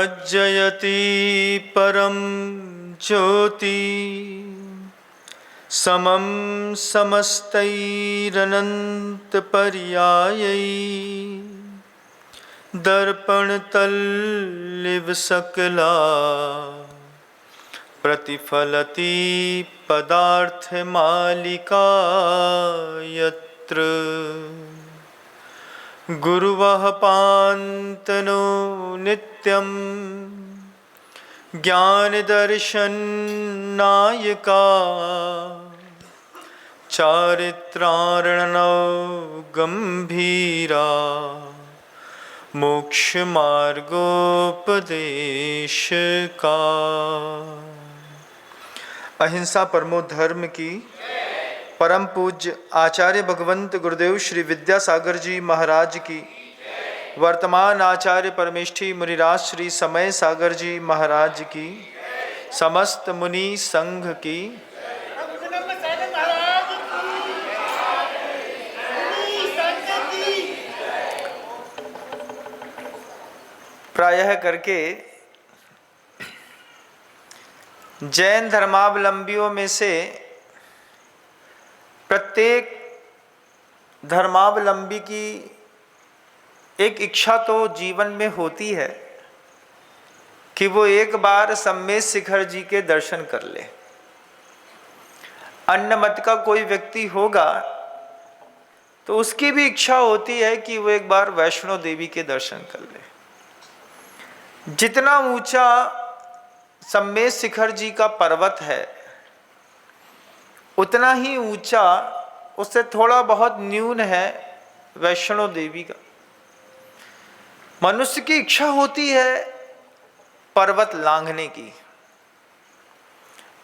प्रज्वलति परम ज्योति समं समस्तैरनन्तपर्यायै दर्पणतल्लिव सकला प्रतिफलति पदार्थमालिका यत्र गुरुवः पान्तनो नित्यं ज्ञानदर्शननायका चारित्रार्णव गंभीरा मोक्षमार्गोपदेशका। अहिंसा परमो धर्म की परम पूज्य आचार्य भगवंत गुरुदेव श्री विद्यासागर जी महाराज की, वर्तमान आचार्य परमेष्ठी मुनिराज श्री समय सागर जी महाराज की, समस्त मुनि संघ की, प्रायः करके जैन धर्मावलंबियों में से प्रत्येक धर्मावलंबी की एक इच्छा तो जीवन में होती है कि वो एक बार सम्मेद शिखर जी के दर्शन कर ले। अन्य मत का कोई व्यक्ति होगा तो उसकी भी इच्छा होती है कि वो एक बार वैष्णो देवी के दर्शन कर ले। जितना ऊंचा सम्मेद शिखर जी का पर्वत है उतना ही ऊंचा उससे थोड़ा बहुत न्यून है वैष्णो देवी का। मनुष्य की इच्छा होती है पर्वत लांघने की।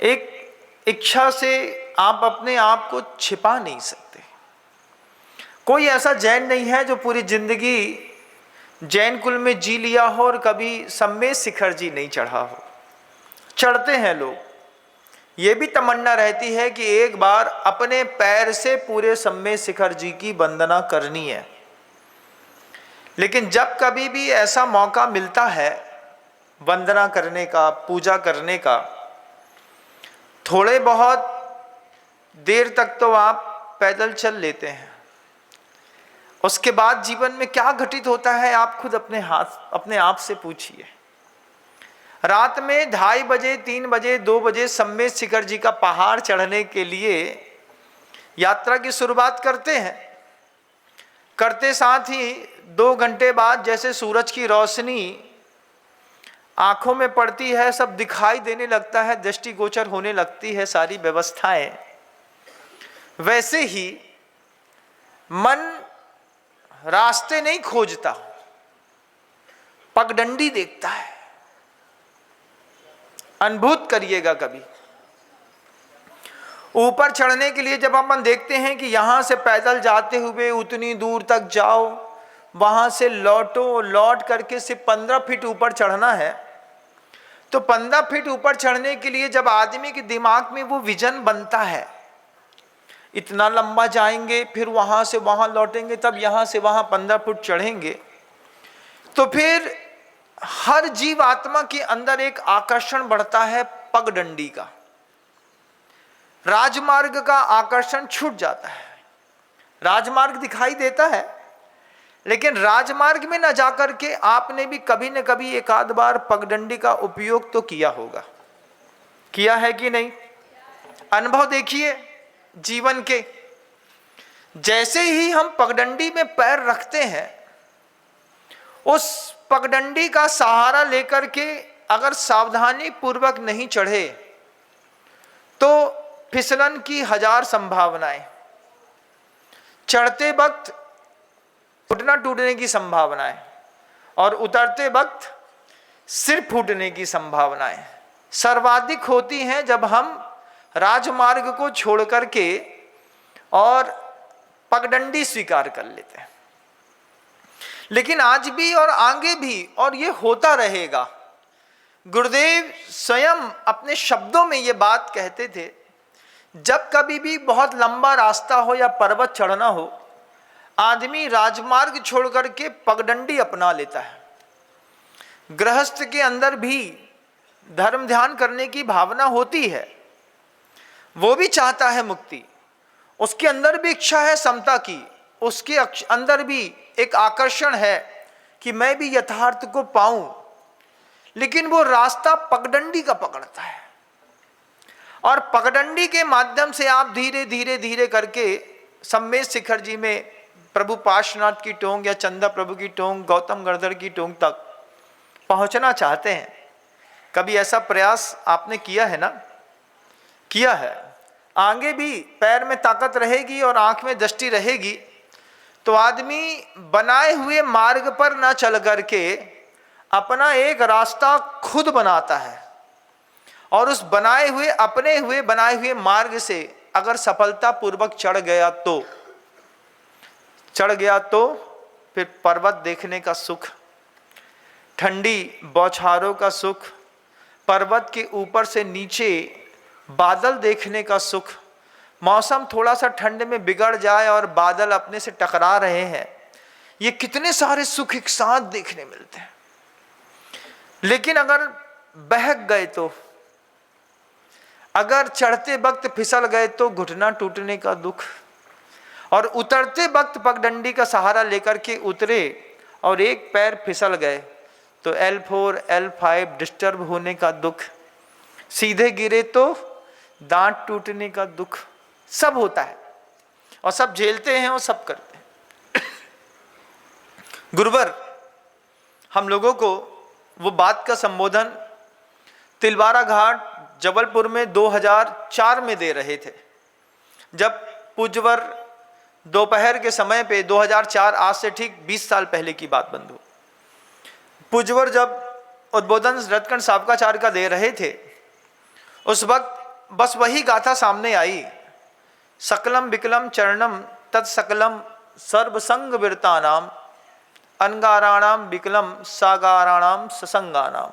एक इच्छा से आप अपने आप को छिपा नहीं सकते। कोई ऐसा जैन नहीं है जो पूरी जिंदगी जैन कुल में जी लिया हो और कभी सम्मेद शिखर जी नहीं चढ़ा हो। चढ़ते हैं लोग, ये भी तमन्ना रहती है कि एक बार अपने पैर से पूरे सम्मेद शिखर जी की वंदना करनी है। लेकिन जब कभी भी ऐसा मौका मिलता है वंदना करने का, पूजा करने का, थोड़े बहुत देर तक तो आप पैदल चल लेते हैं। उसके बाद जीवन में क्या घटित होता है आप खुद अपने आप से पूछिए। रात में 2:30 बजे, 3 बजे, 2 बजे सम्मेद शिखर जी का पहाड़ चढ़ने के लिए यात्रा की शुरुआत करते हैं। करते साथ ही 2 घंटे बाद जैसे सूरज की रोशनी आंखों में पड़ती है, सब दिखाई देने लगता है, दृष्टिगोचर होने लगती है सारी व्यवस्थाएं, वैसे ही मन रास्ते नहीं खोजता, पगडंडी देखता है। अनुभूत करिएगा कभी। ऊपर चढ़ने के लिए जब अपन देखते हैं कि यहां से पैदल जाते हुए उतनी दूर तक जाओ, वहां से लौटो, लौट करके सिर्फ 15 फीट ऊपर चढ़ना है, तो 15 फीट ऊपर चढ़ने के लिए जब आदमी के दिमाग में वो विजन बनता है, इतना लंबा जाएंगे, फिर वहां से वहां लौटेंगे, तब यहां से वहां 15 फुट चढ़ेंगे, तो फिर हर जीव आत्मा के अंदर एक आकर्षण बढ़ता है पगडंडी का। राजमार्ग का आकर्षण छूट जाता है। राजमार्ग दिखाई देता है, लेकिन राजमार्ग में न जाकर के आपने भी कभी न कभी एक आध बार पगडंडी का उपयोग तो किया होगा। किया है कि नहीं? अनुभव देखिए जीवन के। जैसे ही हम पगडंडी में पैर रखते हैं, उस पगडंडी का सहारा लेकर के अगर सावधानी पूर्वक नहीं चढ़े तो फिसलन की 1000 संभावनाएं, चढ़ते वक्त घुटना टूटने की संभावनाएं और उतरते वक्त सिर फूटने की संभावनाएं सर्वाधिक होती हैं जब हम राजमार्ग को छोड़ करके और पगडंडी स्वीकार कर लेते हैं। लेकिन आज भी और आगे भी, और ये होता रहेगा। गुरुदेव स्वयं अपने शब्दों में ये बात कहते थे, जब कभी भी बहुत लंबा रास्ता हो या पर्वत चढ़ना हो, आदमी राजमार्ग छोड़ करके पगडंडी अपना लेता है। गृहस्थ के अंदर भी धर्म ध्यान करने की भावना होती है, वो भी चाहता है मुक्ति, उसके अंदर भी इच्छा है समता की, उसके अंदर भी एक आकर्षण है कि मैं भी यथार्थ को पाऊं, लेकिन वो रास्ता पगडंडी का पकड़ता है। और पगडंडी के माध्यम से आप धीरे धीरे धीरे करके सम्मेद शिखर जी में प्रभु पार्श्वनाथ की टोंग या चंदा प्रभु की टोंग, गौतम गणधर की टोंग तक पहुंचना चाहते हैं। कभी ऐसा प्रयास आपने किया है ना? किया है। आगे भी पैर में ताकत रहेगी और आंख में दृष्टि रहेगी तो आदमी बनाए हुए मार्ग पर न चल करके अपना एक रास्ता खुद बनाता है, और उस बनाए हुए मार्ग से अगर सफलता पूर्वक चढ़ गया तो फिर पर्वत देखने का सुख, ठंडी बौछारों का सुख, पर्वत के ऊपर से नीचे बादल देखने का सुख, मौसम थोड़ा सा ठंड में बिगड़ जाए और बादल अपने से टकरा रहे हैं, ये कितने सारे सुख एक साथ देखने मिलते हैं। लेकिन अगर बहक गए तो, अगर चढ़ते वक्त फिसल गए तो घुटना टूटने का दुख, और उतरते वक्त पगडंडी का सहारा लेकर के उतरे और एक पैर फिसल गए तो L4 L5 डिस्टर्ब होने का दुख, सीधे गिरे तो दांत टूटने का दुख, सब होता है और सब झेलते हैं और सब करते हैं। गुरुवर हम लोगों को वो बात का संबोधन तिलवारा घाट जबलपुर में 2004 में दे रहे थे, जब पूज्यवर दोपहर के समय पे 2004, आज से ठीक 20 साल पहले की बात बंधु, पूज्यवर जब उद्बोधन रत्नकण सावकाचार्य का दे रहे थे, उस वक्त बस वही गाथा सामने आई, सकलम विकलम चरणम तत्सकलम सर्वसंग विरतानाम अनगाराणाम विकलम सागाराणाम ससंगानाम।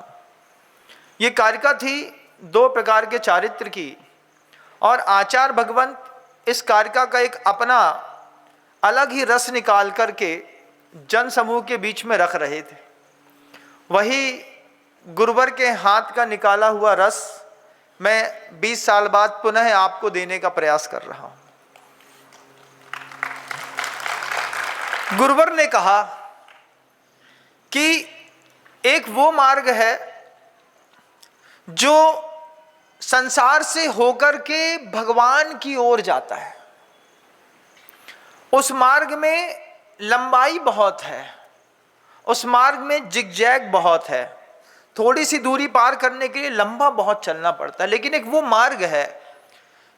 ये कारिका थी 2 प्रकार के चारित्र की, और आचार्य भगवंत इस कारिका का एक अपना अलग ही रस निकाल करके जन समूह के बीच में रख रहे थे। वही गुरुवर के हाथ का निकाला हुआ रस मैं 20 साल बाद पुनः आपको देने का प्रयास कर रहा हूं। गुरुवर ने कहा कि एक वो मार्ग है जो संसार से होकर के भगवान की ओर जाता है। उस मार्ग में लंबाई बहुत है, उस मार्ग में जिगजैग बहुत है, थोड़ी सी दूरी पार करने के लिए लंबा बहुत चलना पड़ता है, लेकिन एक वो मार्ग है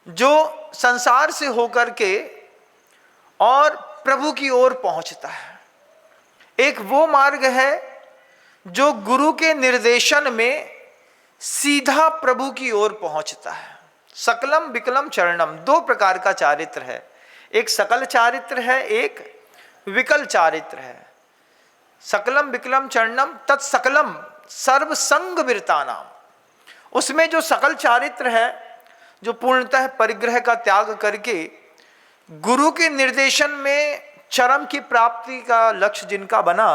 जो संसार से होकर के और प्रभु की ओर पहुंचता है। एक वो मार्ग है जो गुरु के निर्देशन में सीधा प्रभु की ओर पहुंचता है। सकलम विकलम चरणम 2 प्रकार का चारित्र है, एक सकल चारित्र है, एक विकल चारित्र है। सकलम विकलम चरणम तत्सकलम सर्वसंग विरतानाम, उसमें जो सकल चारित्र है, जो पूर्णतः परिग्रह का त्याग करके गुरु के निर्देशन में चरम की प्राप्ति का लक्ष्य जिनका बना,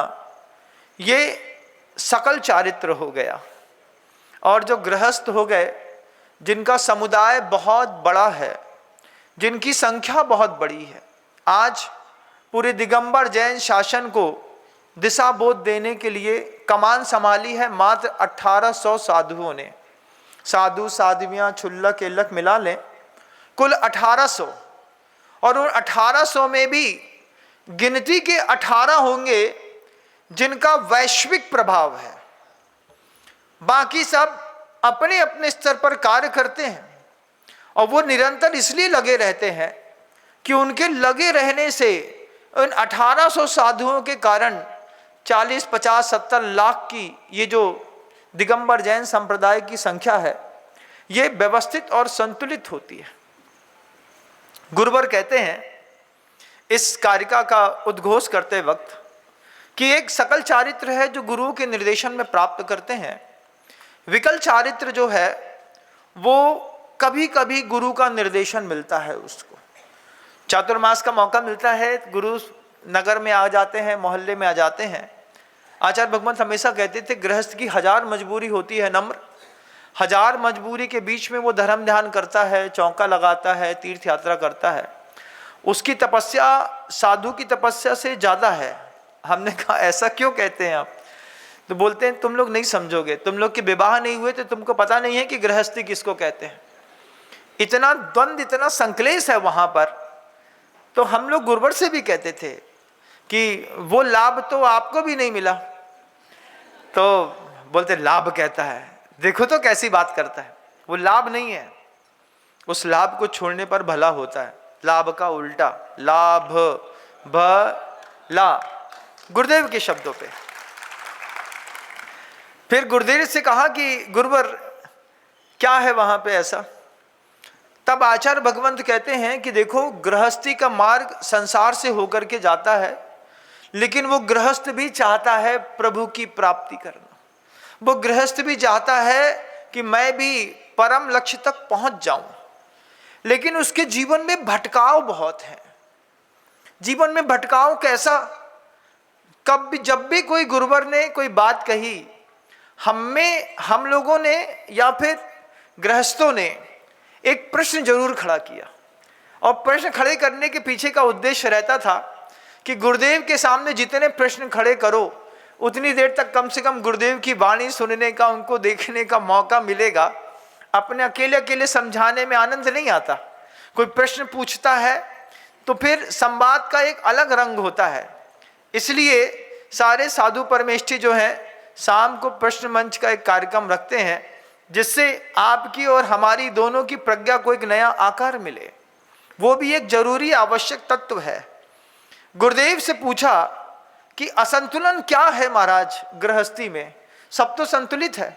ये सकल चारित्र हो गया। और जो गृहस्थ हो गए, जिनका समुदाय बहुत बड़ा है, जिनकी संख्या बहुत बड़ी है, आज पूरे दिगंबर जैन शासन को दिशा बोध देने के लिए कमान संभाली है मात्र 1800 साधुओं ने। साधु साध्वियाँ छुल्लक एल्लक मिला लें, कुल 1800, और उन 1800 में भी गिनती के 18 होंगे जिनका वैश्विक प्रभाव है, बाकी सब अपने अपने स्तर पर कार्य करते हैं। और वो निरंतर इसलिए लगे रहते हैं कि उनके लगे रहने से उन 1800 साधुओं के कारण 40, 50, 70 लाख की ये जो दिगंबर जैन संप्रदाय की संख्या है, ये व्यवस्थित और संतुलित होती है। गुरुवर कहते हैं इस कारिका का उद्घोष करते वक्त कि एक सकल चारित्र है जो गुरु के निर्देशन में प्राप्त करते हैं, विकल चारित्र जो है वो कभी कभी गुरु का निर्देशन मिलता है, उसको चातुर्मास का मौका मिलता है, गुरु नगर में आ जाते हैं, मोहल्ले में आ जाते हैं, आचार्य भगवंत हमेशा कहते थे गृहस्थ की 1000 मजबूरी होती है नम्र, 1000 मजबूरी के बीच में वो धर्म ध्यान करता है, चौका लगाता है, तीर्थ यात्रा करता है, उसकी तपस्या साधु की तपस्या से ज्यादा है। हमने कहा ऐसा क्यों कहते हैं आप? तो बोलते हैं तुम लोग नहीं समझोगे, तुम लोग के विवाह नहीं हुए तो तुमको पता नहीं है कि गृहस्थी किसको कहते हैं। इतना द्वंद, इतना संक्लेश है वहां पर। तो हम लोग गुरुवर से भी कहते थे कि वो लाभ तो आपको भी नहीं मिला, तो बोलते लाभ कहता है, देखो तो कैसी बात करता है, वो लाभ नहीं है, उस लाभ को छोड़ने पर भला होता है। लाभ का उल्टा, लाभ भला, गुरुदेव के शब्दों पे। फिर गुरुदेव से कहा कि गुरुवर क्या है वहां पे ऐसा? तब आचार्य भगवंत कहते हैं कि देखो गृहस्थी का मार्ग संसार से होकर के जाता है, लेकिन वो गृहस्थ भी चाहता है प्रभु की प्राप्ति करना। वो गृहस्थ भी चाहता है कि मैं भी परम लक्ष्य तक पहुंच जाऊं, लेकिन उसके जीवन में भटकाव बहुत है। जीवन में भटकाव कैसा? कब भी जब भी कोई गुरुवर ने कोई बात कही, हम लोगों ने या फिर गृहस्थों ने एक प्रश्न जरूर खड़ा किया, और प्रश्न खड़े करने के पीछे का उद्देश्य रहता था कि गुरुदेव के सामने जितने प्रश्न खड़े करो उतनी देर तक कम से कम गुरुदेव की वाणी सुनने का, उनको देखने का मौका मिलेगा। अपने अकेले अकेले समझाने में आनंद नहीं आता। कोई प्रश्न पूछता है तो फिर संवाद का एक अलग रंग होता है। इसलिए सारे साधु परमेष्ठी जो हैं शाम को प्रश्न मंच का एक कार्यक्रम रखते हैं, जिससे आपकी और हमारी दोनों की प्रज्ञा को एक नया आकार मिले। वो भी एक जरूरी आवश्यक तत्व है। गुरुदेव से पूछा कि असंतुलन क्या है महाराज गृहस्थी में? सब तो संतुलित है।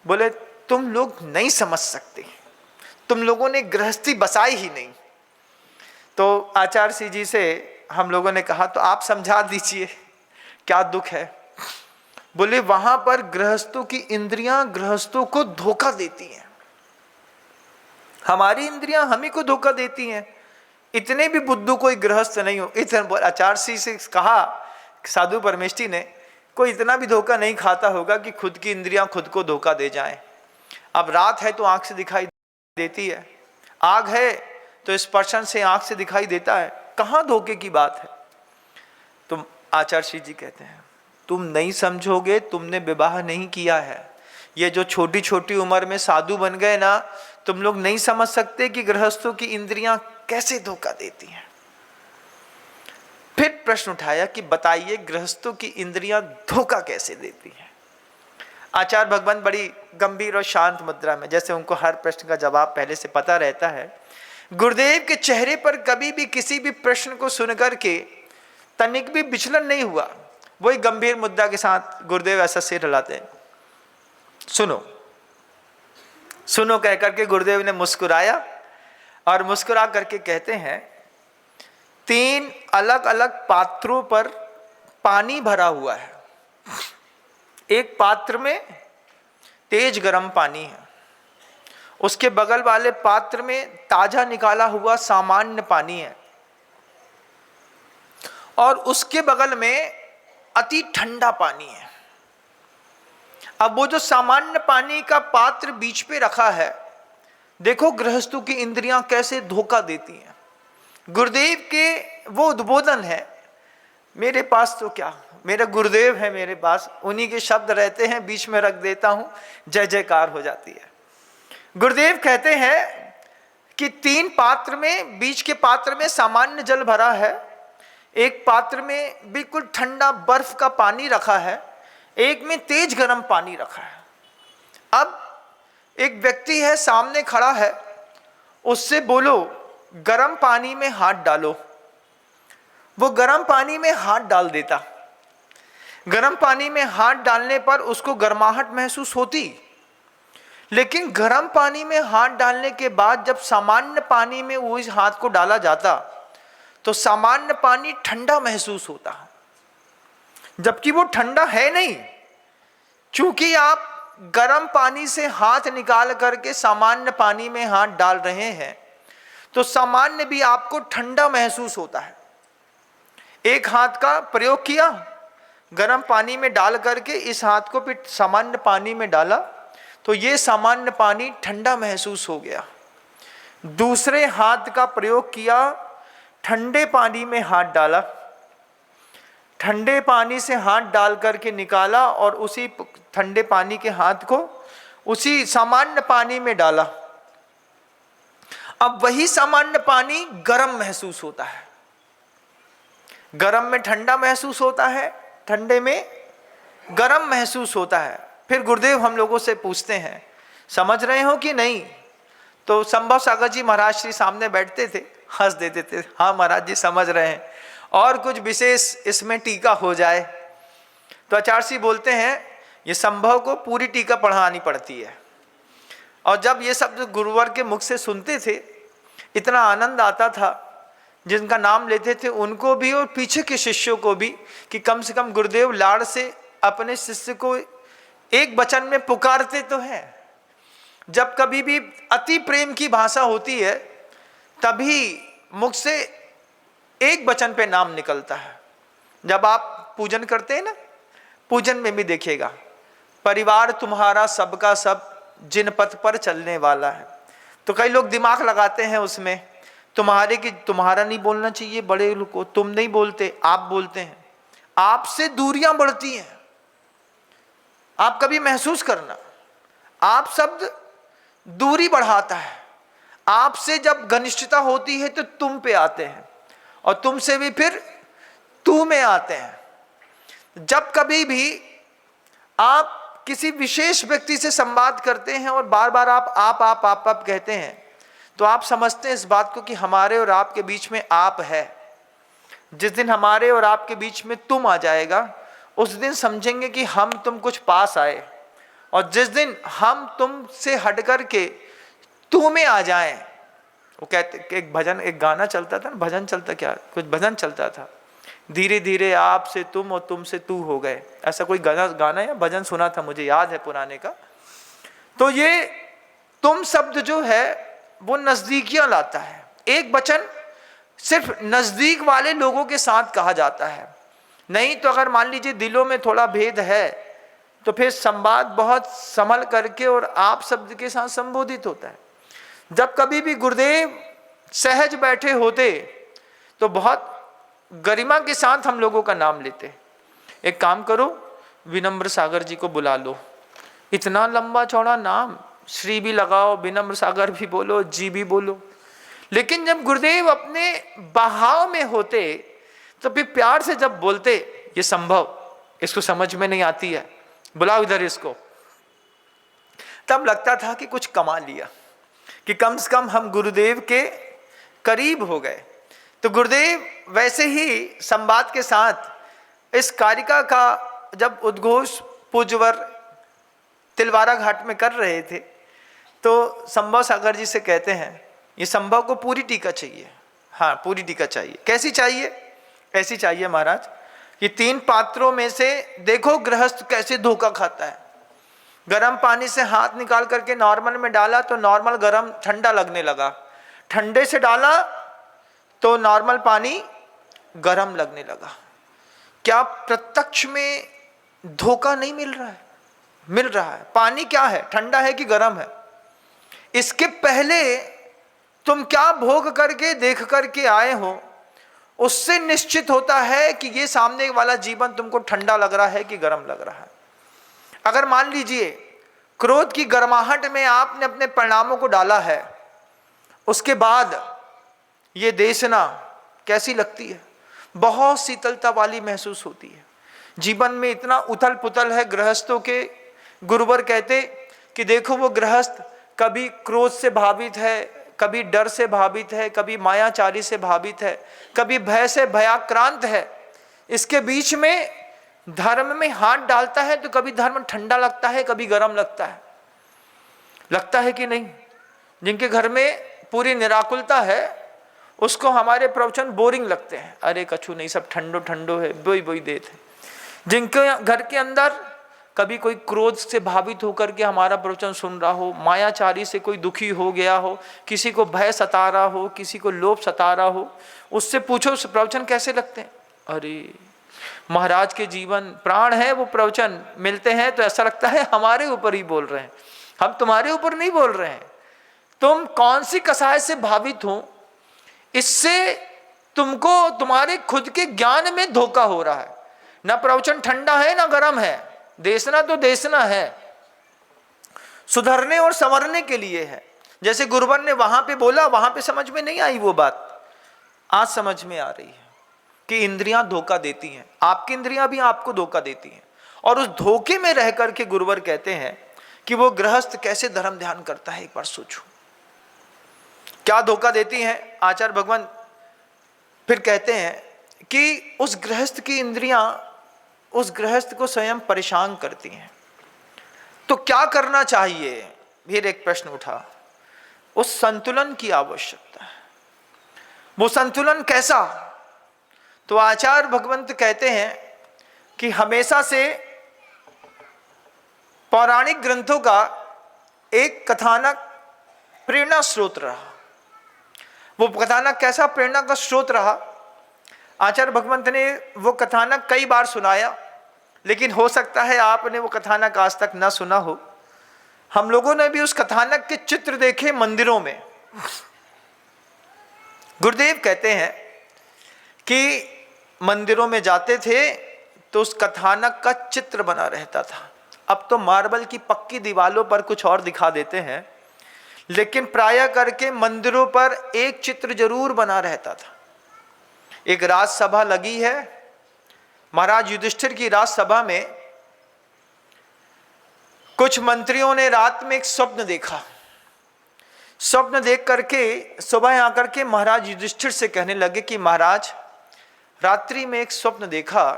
बोले तुम लोग नहीं समझ सकते, तुम लोगों ने गृहस्थी बसाई ही नहीं। तो आचार्य सिंह जी से हम लोगों ने कहा तो आप समझा दीजिए क्या दुख है। बोले वहां पर गृहस्थों की इंद्रियां गृहस्थों को धोखा देती हैं, हमारी इंद्रियां हम ही को धोखा देती हैं। इतने भी बुद्धू कोई गृहस्थ नहीं हो। इतने आचार्य सिंह से कहा साधु परमेष्ठी ने, कोई इतना भी धोखा नहीं खाता होगा कि खुद की इंद्रियां खुद को धोखा दे जाएं। अब रात है तो आंख से दिखाई देती है, आग है तो स्पर्शन से आंख से दिखाई देता है, कहां धोखे की बात है? तुम आचार्य सिंह जी कहते हैं तुम नहीं समझोगे, तुमने विवाह नहीं किया है। ये जो छोटी छोटी उम्र में साधु बन गए ना, तुम लोग नहीं समझ सकते कि गृहस्थों की इंद्रियां कैसे धोखा देती हैं। फिर प्रश्न उठाया कि बताइए गृहस्थों की इंद्रियां धोखा कैसे देती हैं। आचार्य भगवंत बड़ी गंभीर और शांत मुद्रा में, जैसे उनको हर प्रश्न का जवाब पहले से पता रहता है, गुरुदेव के चेहरे पर कभी भी किसी भी प्रश्न को सुनकर के तनिक भी विचलन नहीं हुआ। वही गंभीर मुद्दा के साथ गुरुदेव ऐसा सिर हिलाते हैं, सुनो सुनो कह करके गुरुदेव ने मुस्कुराया और मुस्कुरा करके कहते हैं 3 अलग अलग पात्रों पर पानी भरा हुआ है। एक पात्र में तेज गर्म पानी है, उसके बगल वाले पात्र में ताजा निकाला हुआ सामान्य पानी है, और उसके बगल में अति ठंडा पानी है। अब वो जो सामान्य पानी का पात्र बीच पे रखा है, देखो गृहस्थों की इंद्रियां कैसे धोखा देती हैं। गुरुदेव के वो उद्बोधन है, मेरे पास तो क्या, मेरे गुरुदेव है मेरे पास, उन्हीं के शब्द रहते हैं, बीच में रख देता हूं, जय जयकार हो जाती है। गुरुदेव कहते हैं कि 3 पात्र में, बीच के पात्र में सामान्य जल भरा है, एक पात्र में बिल्कुल ठंडा बर्फ का पानी रखा है, एक में तेज गर्म पानी रखा है। अब एक व्यक्ति है सामने खड़ा है, उससे बोलो गर्म पानी में हाथ डालो, वो गर्म पानी में हाथ डाल देता। गर्म पानी में हाथ डालने पर उसको गर्माहट महसूस होती, लेकिन गर्म पानी में हाथ डालने के बाद जब सामान्य पानी में वो इस हाथ को डाला जाता तो सामान्य पानी ठंडा महसूस होता, जबकि वो ठंडा है नहीं। चूंकि आप गर्म पानी से हाथ निकाल करके सामान्य पानी में हाथ डाल रहे हैं तो सामान्य भी आपको ठंडा महसूस होता है। एक हाथ का प्रयोग किया, गर्म पानी में डाल करके इस हाथ को फिर सामान्य पानी में डाला तो ये सामान्य पानी ठंडा महसूस हो गया। दूसरे हाथ का प्रयोग किया, ठंडे पानी में हाथ डाला, ठंडे पानी से हाथ डाल करके निकाला और उसी ठंडे पानी के हाथ को उसी सामान्य पानी में डाला। अब वही सामान्य पानी गर्म महसूस होता है। गर्म में ठंडा महसूस होता है, ठंडे में गर्म महसूस होता है। फिर गुरुदेव हम लोगों से पूछते हैं, समझ रहे हो कि नहीं? तो संभव सागर जी महाराज श्री सामने बैठते थे, हंस देते थे, हाँ महाराज जी समझ रहे हैं, और कुछ विशेष इसमें टीका हो जाए। तो आचार्य जी बोलते हैं ये संभव को पूरी टीका पढ़ानी पड़ती है। और जब ये शब्द गुरुवर के मुख से सुनते थे इतना आनंद आता था, जिनका नाम लेते थे उनको भी और पीछे के शिष्यों को भी, कि कम से कम गुरुदेव लाड़ से अपने शिष्य को एक वचन में पुकारते तो हैं। जब कभी भी अति प्रेम की भाषा होती है तभी मुख से एक वचन पे नाम निकलता है। जब आप पूजन करते हैं ना, पूजन में भी देखिएगा, परिवार तुम्हारा सबका सब जिन पथ पर चलने वाला है। तो कई लोग दिमाग लगाते हैं उसमें, तुम्हारे की तुम्हारा नहीं बोलना चाहिए, बड़े लोग को तुम नहीं बोलते, आप बोलते हैं। आपसे दूरियां बढ़ती हैं। आप कभी महसूस करना, आप शब्द दूरी बढ़ाता है। आपसे जब घनिष्ठता होती है तो तुम पे आते हैं, और तुमसे भी फिर तू में आते हैं। जब कभी भी आप किसी विशेष व्यक्ति से संवाद करते हैं और बार बार आप कहते हैं, तो आप समझते हैं इस बात को कि हमारे और आपके बीच में आप है। जिस दिन हमारे और आपके बीच में तुम आ जाएगा, उस दिन समझेंगे कि हम तुम कुछ पास आए। और जिस दिन हम तुम से हट कर के तू में आ जाएं, वो कहते, एक भजन, एक गाना चलता था ना, भजन चलता, क्या कुछ भजन चलता था, धीरे धीरे आप से तुम और तुम से तू हो गए, ऐसा कोई गाना या भजन सुना था, मुझे याद है पुराने का। तो ये तुम शब्द जो है वो नजदीकियां लाता है। एक वचन सिर्फ नजदीक वाले लोगों के साथ कहा जाता है, नहीं तो अगर मान लीजिए दिलों में थोड़ा भेद है तो फिर संवाद बहुत संभल करके और आप शब्द के साथ संबोधित होता है। जब कभी भी गुरुदेव सहज बैठे होते तो बहुत गरिमा के साथ हम लोगों का नाम लेते। एक काम करो, विनम्र सागर जी को बुला लो, इतना लंबा चौड़ा नाम, श्री भी लगाओ, विनम्र सागर भी बोलो, जी भी बोलो। लेकिन जब गुरुदेव अपने बहाव में होते तो फिर प्यार से जब बोलते, ये संभव इसको समझ में नहीं आती है, बुलाओ इधर इसको, तब लगता था कि कुछ कमा लिया, कि कम से कम हम गुरुदेव के करीब हो गए। तो गुरुदेव वैसे ही संवाद के साथ इस कारिका का जब उद्घोष पूज्यवर तिलवारा घाट में कर रहे थे, तो संभव सागर जी से कहते हैं ये संभव को पूरी टीका चाहिए। हाँ, पूरी टीका चाहिए। कैसी चाहिए? ऐसी चाहिए महाराज कि 3 पात्रों में से देखो गृहस्थ कैसे धोखा खाता है। गर्म पानी से हाथ निकाल करके नॉर्मल में डाला तो नॉर्मल गर्म ठंडा लगने लगा, ठंडे से डाला तो नॉर्मल पानी गर्म लगने लगा। क्या प्रत्यक्ष में धोखा नहीं मिल रहा है? मिल रहा है। पानी क्या है, ठंडा है कि गर्म है? इसके पहले तुम क्या भोग करके देख करके आए हो, उससे निश्चित होता है कि ये सामने वाला जीवन तुमको ठंडा लग रहा है कि गर्म लग रहा है। अगर मान लीजिए क्रोध की गर्माहट में आपने अपने परिणामों को डाला है, उसके बाद ये देशना कैसी लगती है? बहुत शीतलता वाली महसूस होती है। जीवन में इतना उथल पुथल है गृहस्थों के। गुरुवर कहते कि देखो वो गृहस्थ कभी क्रोध से भावित है, कभी डर से भावित है, कभी मायाचारी से भावित है, कभी भय से भयाक्रांत है। इसके बीच में धर्म में हाथ डालता है तो कभी धर्म ठंडा लगता है, कभी गर्म लगता है। लगता है कि नहीं? जिनके घर में पूरी निराकुलता है उसको हमारे प्रवचन बोरिंग लगते हैं, अरे कछु नहीं, सब ठंडो ठंडो है, बोई बोई देते। जिनके घर के अंदर कभी कोई क्रोध से भावित होकर के हमारा प्रवचन सुन रहा हो, मायाचारी से कोई दुखी हो गया हो, किसी को भय सता रहा हो, किसी को लोभ सता रहा हो, उससे पूछो प्रवचन कैसे लगते हैं? अरे महाराज के जीवन प्राण है, वो प्रवचन मिलते हैं तो ऐसा लगता है हमारे ऊपर ही बोल रहे हैं, हम तुम्हारे ऊपर नहीं बोल रहे हैं। तुम कौन सी कसाय से भावित हो, इससे तुमको तुम्हारे खुद के ज्ञान में धोखा हो रहा है। ना प्रवचन ठंडा है ना गर्म है, देशना तो देशना है, सुधरने और संवरने के लिए है। जैसे गुरुवर ने वहां पे बोला, वहां पे समझ में नहीं आई वो बात, आज समझ में आ रही है कि इंद्रियां धोखा देती हैं, आपकी इंद्रियां भी आपको धोखा देती हैं। और उस धोखे में रह करके गुरुवर कहते हैं कि वो गृहस्थ कैसे धर्म ध्यान करता है, एक बार सोचो क्या धोखा देती हैं। आचार्य भगवान फिर कहते हैं कि उस गृहस्थ की इंद्रियां उस गृहस्थ को स्वयं परेशान करती हैं। तो क्या करना चाहिए, फिर एक प्रश्न उठा। उस संतुलन की आवश्यकता है। वो संतुलन कैसा? तो आचार्य भगवंत कहते हैं कि हमेशा से पौराणिक ग्रंथों का एक कथानक प्रेरणा स्रोत रहा। वो कथानक कैसा प्रेरणा का स्रोत रहा? आचार्य भगवंत ने वो कथानक कई बार सुनाया, लेकिन हो सकता है आपने वो कथानक आज तक न सुना हो। हम लोगों ने भी उस कथानक के चित्र देखे मंदिरों में। गुरुदेव कहते हैं कि मंदिरों में जाते थे तो उस कथानक का चित्र बना रहता था। अब तो मार्बल की पक्की दीवारों पर कुछ और दिखा देते हैं, लेकिन प्रायः करके मंदिरों पर एक चित्र जरूर बना रहता था। एक राजसभा लगी है, महाराज युधिष्ठिर की राजसभा में कुछ मंत्रियों ने रात में एक स्वप्न देखा। स्वप्न देख करके सुबह आकर के महाराज युधिष्ठिर से कहने लगे कि महाराज, रात्रि में एक स्वप्न देखा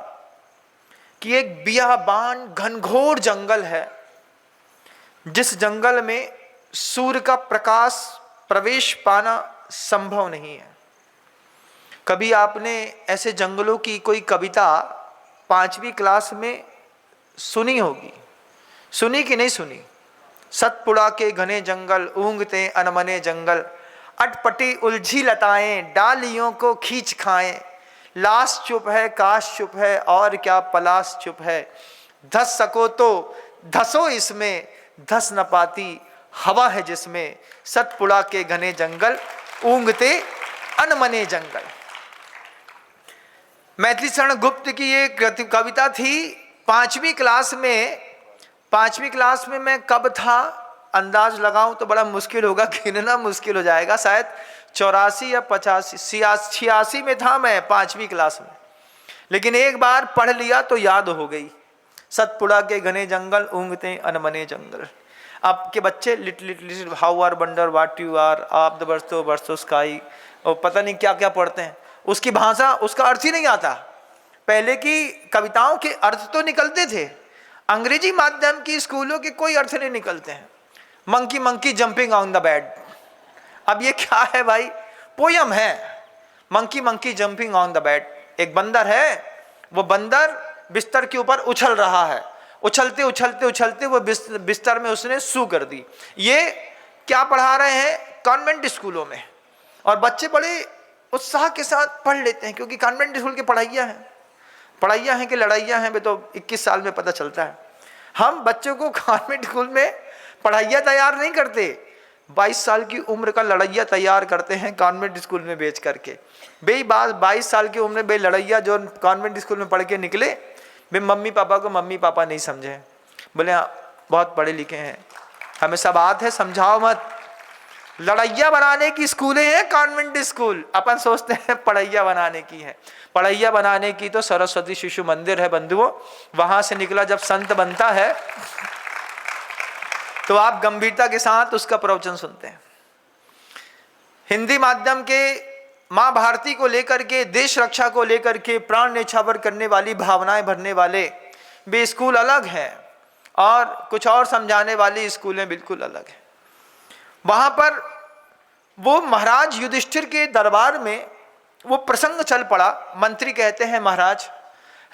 कि एक बियाबान घनघोर जंगल है, जिस जंगल में सूर्य का प्रकाश प्रवेश पाना संभव नहीं है। कभी आपने ऐसे जंगलों की कोई कविता 5वीं क्लास में सुनी होगी, सुनी कि नहीं सुनी? सतपुड़ा के घने जंगल, ऊंघते अनमने जंगल, अटपटी उलझी लताएं डालियों को खींच खाएं, लाश चुप है काश चुप है और क्या पलाश चुप है, धस सको तो धसो इसमें, धस न पाती हवा है जिसमें, सतपुड़ा के घने जंगल, ऊंघते अनमने जंगल। मैथिली शरण गुप्त की ये कविता थी। 5वीं क्लास में मैं कब था अंदाज लगाऊं तो बड़ा मुश्किल होगा, गिनना मुश्किल हो जाएगा। शायद 84 या 85 86 में था मैं 5वीं क्लास में, लेकिन एक बार पढ़ लिया तो याद हो गई। सतपुड़ा के घने जंगल, ऊंघते अनमने जंगल। आपके बच्चे little how are wonder what you are, आप द बरसो स्काई, और पता नहीं क्या क्या पढ़ते हैं। उसकी भाषा, उसका अर्थ ही नहीं आता। पहले की कविताओं के अर्थ तो निकलते थे, अंग्रेजी माध्यम की स्कूलों के कोई अर्थ नहीं निकलते हैं। Monkey monkey jumping on the bed, अब ये क्या है भाई? पोयम है, monkey monkey jumping on the bed. एक बंदर है, वो बंदर बिस्तर के ऊपर उछल रहा है, उछलते उछलते उछलते वो बिस्तर में उसने सू कर दी। ये क्या पढ़ा रहे हैं कॉन्वेंट स्कूलों में, और बच्चे बड़े उत्साह के साथ पढ़ लेते हैं, क्योंकि कॉन्वेंट स्कूल की पढ़ाइयाँ हैं कि लड़ाइयाँ हैं, वे तो 21 साल में पता चलता है। हम बच्चों को कॉन्वेंट स्कूल में पढ़ाइयाँ तैयार नहीं करते, 22 साल की उम्र का लड़ैया तैयार करते हैं कॉन्वेंट स्कूल में बेच करके। बे 22 साल की उम्र में लड़ैया जो कॉन्वेंट स्कूल में पढ़ के निकले, वे मम्मी पापा को मम्मी पापा नहीं समझे, बोले बहुत पढ़े लिखे हैं, हमें सब बात है, समझाओ मत। लड़ैया बनाने की स्कूलें हैं कॉन्वेंट स्कूल, अपन सोचते हैं पढ़ैया बनाने की है। पढ़ैया बनाने की तो सरस्वती शिशु मंदिर है बंधुओं, वहां से निकला जब संत बनता है तो आप गंभीरता के साथ उसका प्रवचन सुनते हैं। हिंदी माध्यम के माँ भारती को लेकर के, देश रक्षा को लेकर के प्राण न्यौछावर करने वाली भावनाएं भरने वाले वे स्कूल अलग हैं, और कुछ और समझाने वाली स्कूलें बिल्कुल अलग हैं। वहां पर वो महाराज युधिष्ठिर के दरबार में वो प्रसंग चल पड़ा। मंत्री कहते हैं महाराज,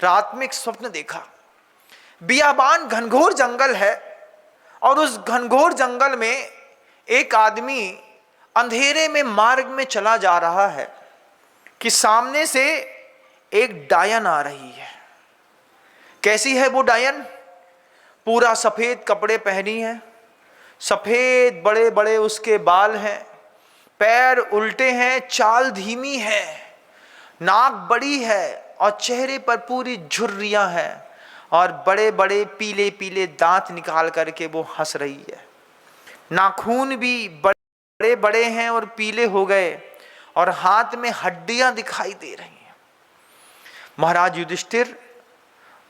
रात में एक स्वप्न देखा, बियाबान घनघोर जंगल है, और उस घनघोर जंगल में एक आदमी अंधेरे में मार्ग में चला जा रहा है कि सामने से एक डायन आ रही है। कैसी है वो डायन? पूरा सफेद कपड़े पहनी है, सफेद बड़े बड़े उसके बाल हैं, पैर उल्टे हैं, चाल धीमी है, नाक बड़ी है और चेहरे पर पूरी झुर्रियां हैं और बड़े बड़े पीले पीले दांत निकाल करके वो हंस रही है। नाखून भी बड़े बड़े हैं और पीले हो गए और हाथ में हड्डियां दिखाई दे रही हैं। महाराज युधिष्ठिर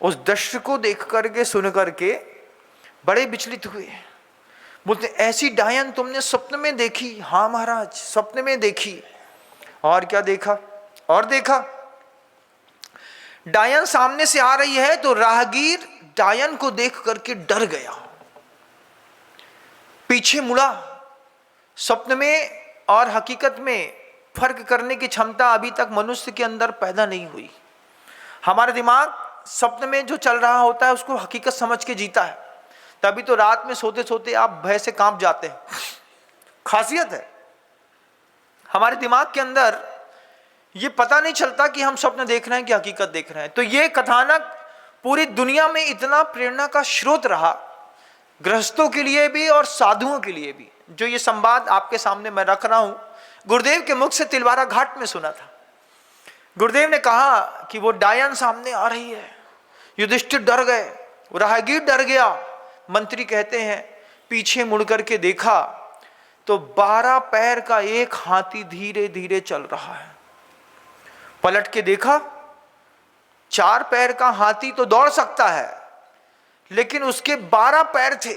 उस दृश्य को देख करके सुन करके बड़े विचलित हुए। बोलते, ऐसी डायन तुमने स्वप्न में देखी? हाँ महाराज, स्वप्न में देखी। और क्या देखा? और देखा, डायन सामने से आ रही है तो राहगीर डायन को देख करके डर गया, पीछे मुड़ा। स्वप्न में और हकीकत में फर्क करने की क्षमता अभी तक मनुष्य के अंदर पैदा नहीं हुई। हमारा दिमाग स्वप्न में जो चल रहा होता है उसको हकीकत समझ के जीता है, तभी तो रात में सोते सोते आप भय से कांप जाते हैं। खासियत है हमारे दिमाग के अंदर, ये पता नहीं चलता कि हम स्वप्न देख रहे हैं कि हकीकत देख रहे हैं। तो ये कथानक पूरी दुनिया में इतना प्रेरणा का स्रोत रहा, गृहस्थों के लिए भी और साधुओं के लिए भी। जो ये संवाद आपके सामने मैं रख रहा हूं, गुरुदेव के मुख से तिलवारा घाट में सुना था। गुरुदेव ने कहा कि वो डायन सामने आ रही है। युधिष्ठिर डर गए, राहगीर डर गया। मंत्री कहते हैं पीछे मुड़ करके देखा तो 12 पैर का एक हाथी धीरे धीरे चल रहा है। पलट के देखा, 4 पैर का हाथी तो दौड़ सकता है, लेकिन उसके 12 पैर थे।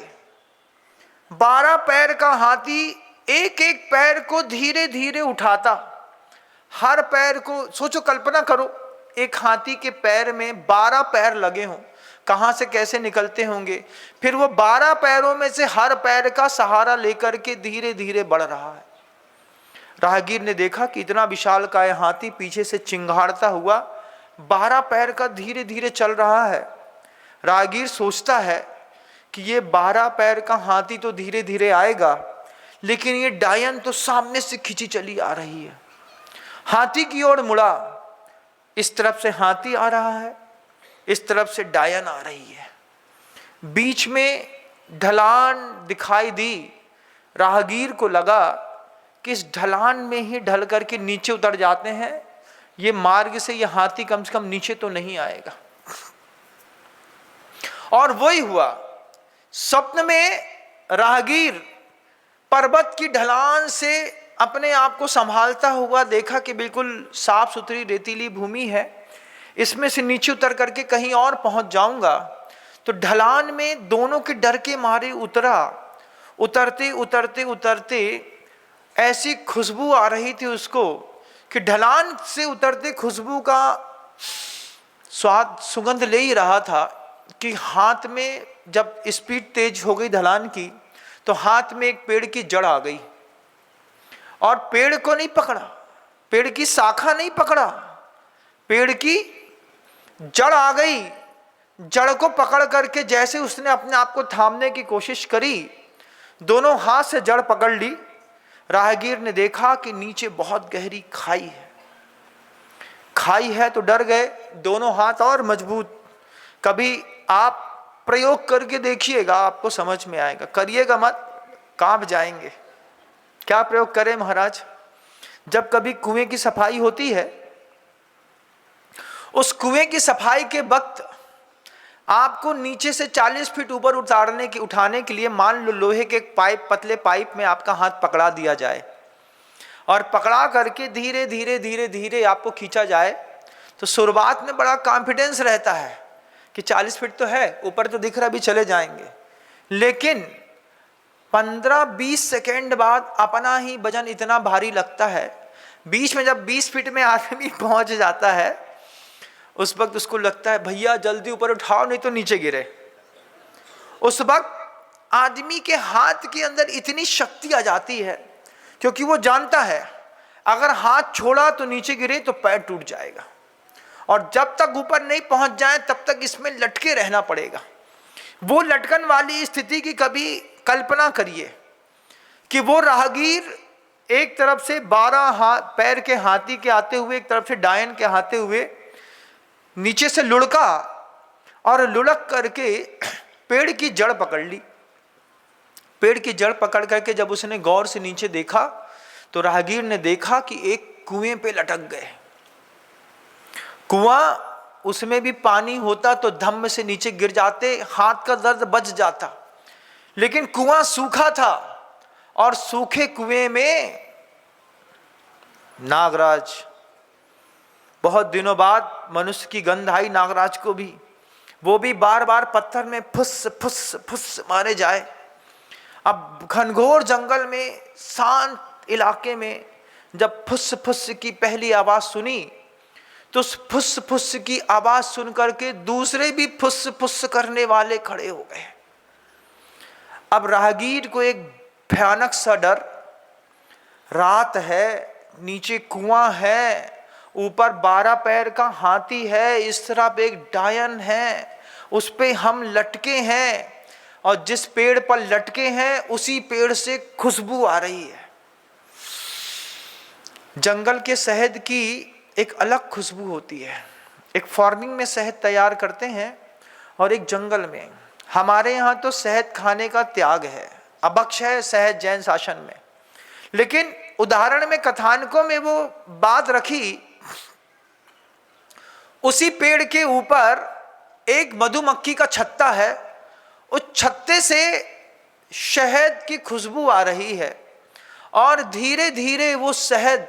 12 पैर का हाथी एक एक पैर को धीरे धीरे उठाता। हर पैर को सोचो, कल्पना करो, एक हाथी के पैर में 12 पैर लगे हों, कहां से कैसे निकलते होंगे। फिर वो 12 पैरों में से हर पैर का सहारा लेकर के धीरे धीरे बढ़ रहा है। राहगीर ने देखा कि इतना विशालकाय हाथी पीछे से चिंगाड़ता हुआ 12 पैर का धीरे धीरे चल रहा है। राहगीर सोचता है कि ये 12 पैर का हाथी तो धीरे धीरे आएगा, लेकिन ये डायन तो सामने से खिंची चली आ रही है। हाथी की ओर मुड़ा, इस तरफ से हाथी आ रहा है, इस तरफ से डायन आ रही है। बीच में ढलान दिखाई दी। राहगीर को लगा कि इस ढलान में ही ढल करके नीचे उतर जाते हैं, ये मार्ग से ये हाथी कम से कम नीचे तो नहीं आएगा। और वही हुआ। स्वप्न में राहगीर पर्वत की ढलान से अपने आप को संभालता हुआ देखा कि बिल्कुल साफ सुथरी रेतीली भूमि है, इसमें से नीचे उतर करके कहीं और पहुंच जाऊंगा। तो ढलान में दोनों के डर के मारे उतरा। उतरते उतरते उतरते ऐसी खुशबू आ रही थी उसको कि ढलान से उतरते खुशबू का स्वाद सुगंध ले ही रहा था कि हाथ में जब स्पीड तेज हो गई ढलान की, तो हाथ में एक पेड़ की जड़ आ गई और पेड़ को नहीं पकड़ा, पेड़ की शाखा नहीं पकड़ा, पेड़ की जड़ आ गई। जड़ को पकड़ करके जैसे उसने अपने आप को थामने की कोशिश करी, दोनों हाथ से जड़ पकड़ ली। राहगीर ने देखा कि नीचे बहुत गहरी खाई है। खाई है तो डर गए, दोनों हाथ और मजबूत। कभी आप प्रयोग करके देखिएगा, आपको समझ में आएगा, करिएगा मत, कांप जाएंगे। क्या प्रयोग करें महाराज? जब कभी कुएं की सफाई होती है, उस कुएं की सफाई के वक्त आपको नीचे से 40 फीट ऊपर उठाने के लिए मान लो लोहे के पाइप, पतले पाइप में आपका हाथ पकड़ा दिया जाए और पकड़ा करके धीरे धीरे धीरे धीरे आपको खींचा जाए, तो शुरुआत में बड़ा कॉन्फिडेंस रहता है कि 40 फीट तो है, ऊपर तो दिख रहा भी चले जाएंगे। लेकिन 15-20 सेकेंड बाद अपना ही वजन इतना भारी लगता है। बीच में जब 20 फीट में आदमी पहुंच जाता है, उस वक्त उसको लगता है भैया जल्दी ऊपर उठाओ नहीं तो नीचे गिरे। उस वक्त आदमी के हाथ के अंदर इतनी शक्ति आ जाती है, क्योंकि वो जानता है अगर हाथ छोड़ा तो नीचे गिरे तो पैर टूट जाएगा, और जब तक ऊपर नहीं पहुंच जाए तब तक इसमें लटके रहना पड़ेगा। वो लटकन वाली स्थिति की कभी कल्पना करिए कि वो राहगीर एक तरफ से 12 पैर के हाथी के आते हुए, एक तरफ से डायन के आते हुए नीचे से लुढ़का और लुढ़क करके पेड़ की जड़ पकड़ ली। पेड़ की जड़ पकड़ करके जब उसने गौर से नीचे देखा तो राहगीर ने देखा कि एक कुएं पे लटक गए। कुआं, उसमें भी पानी होता तो धम्म से नीचे गिर जाते, हाथ का दर्द बच जाता, लेकिन कुआं सूखा था और सूखे कुएं में नागराज। बहुत दिनों बाद मनुष्य की गंध आई नागराज को भी, वो भी बार बार पत्थर में फुस फुस फुस मारे जाए। अब घनघोर जंगल में, शांत इलाके में जब फुस फुस की पहली आवाज सुनी तो उस फुस फुस की आवाज सुन करके दूसरे भी फुस फुस करने वाले खड़े हो गए। अब राहगीर को एक भयानक सा डर, रात है, नीचे कुआं है, ऊपर 12 पैर का हाथी है, इस तरफ एक डायन है, उस पे हम लटके हैं और जिस पेड़ पर लटके हैं उसी पेड़ से खुशबू आ रही है। जंगल के शहद की एक अलग खुशबू होती है। एक फार्मिंग में शहद तैयार करते हैं और एक जंगल में। हमारे यहाँ तो शहद खाने का त्याग है, अभक्ष है शहद जैन शासन में, लेकिन उदाहरण में कथानकों में वो बात रखी। उसी पेड़ के ऊपर एक मधुमक्खी का छत्ता है, उस छत्ते से शहद की खुशबू आ रही है और धीरे धीरे वो शहद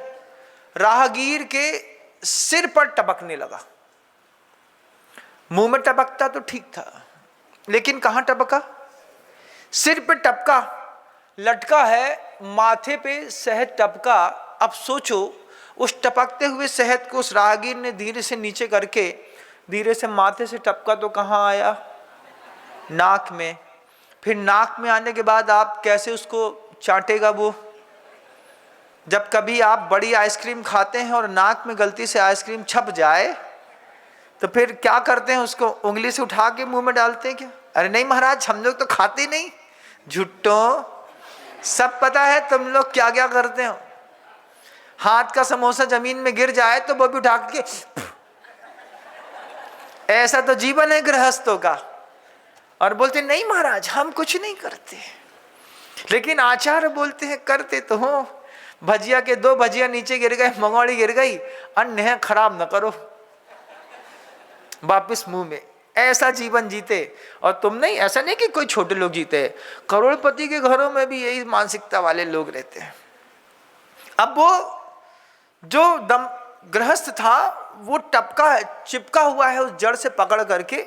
राहगीर के सिर पर टपकने लगा। मुंह में टपकता तो ठीक था, लेकिन कहां टपका? सिर पे टपका, लटका है माथे पे शहद टपका। अब सोचो, उस टपकते हुए शहद को उस राहगीर ने धीरे से नीचे करके धीरे से माथे से टपका तो कहां आया? नाक में। फिर नाक में आने के बाद आप कैसे उसको चाटेगा? वो जब कभी आप बड़ी आइसक्रीम खाते हैं और नाक में गलती से आइसक्रीम छप जाए तो फिर क्या करते हैं? उसको उंगली से उठा के मुंह में डालते हैं क्या? अरे नहीं महाराज, हम लोग तो खाते नहीं। झुट्टो, सब पता है तुम लोग क्या क्या करते हो। हाथ का समोसा जमीन में गिर जाए तो वो भी उठा के, ऐसा तो जीवन है गृहस्थों का। और बोलते नहीं महाराज हम कुछ नहीं करते, लेकिन आचार्य बोलते हैं करते तो हो। भजिया के 2 भजिया नीचे गिर गए, मंगोड़ी गिर गई, अन्न है खराब न करो, वापिस मुंह में। ऐसा जीवन जीते। और तुम नहीं, ऐसा नहीं कि कोई छोटे लोग जीते, करोड़पति के घरों में भी यही मानसिकता वाले लोग रहते हैं। अब वो जो दम गृहस्थ था वो टपका है, चिपका हुआ है उस जड़ से पकड़ करके,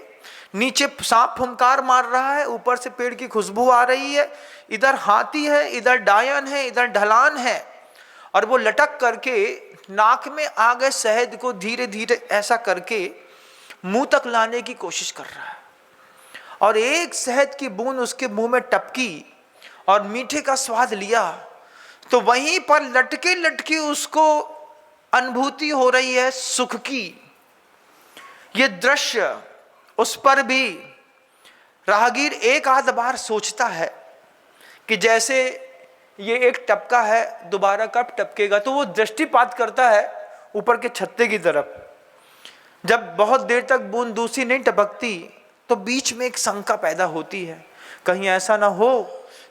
नीचे सांप फुंकार मार रहा है, ऊपर से पेड़ की खुशबू आ रही है, इधर हाथी है, इधर डायन है, इधर ढलान है, और वो लटक करके नाक में आ गए शहद को धीरे धीरे ऐसा करके मुंह तक लाने की कोशिश कर रहा है। और एक शहद की बूंद उसके मुंह में टपकी और मीठे का स्वाद लिया तो वहीं पर लटके लटके उसको अनुभूति हो रही है सुख की। ये दृश्य उस पर भी राहगीर एक आध बार सोचता है कि जैसे ये एक टपका है, दोबारा कब टपकेगा। तो वो दृष्टिपात करता है ऊपर के छत्ते की तरफ। जब बहुत देर तक बूंद दूसरी नहीं टपकती तो बीच में एक शंका पैदा होती है, कहीं ऐसा ना हो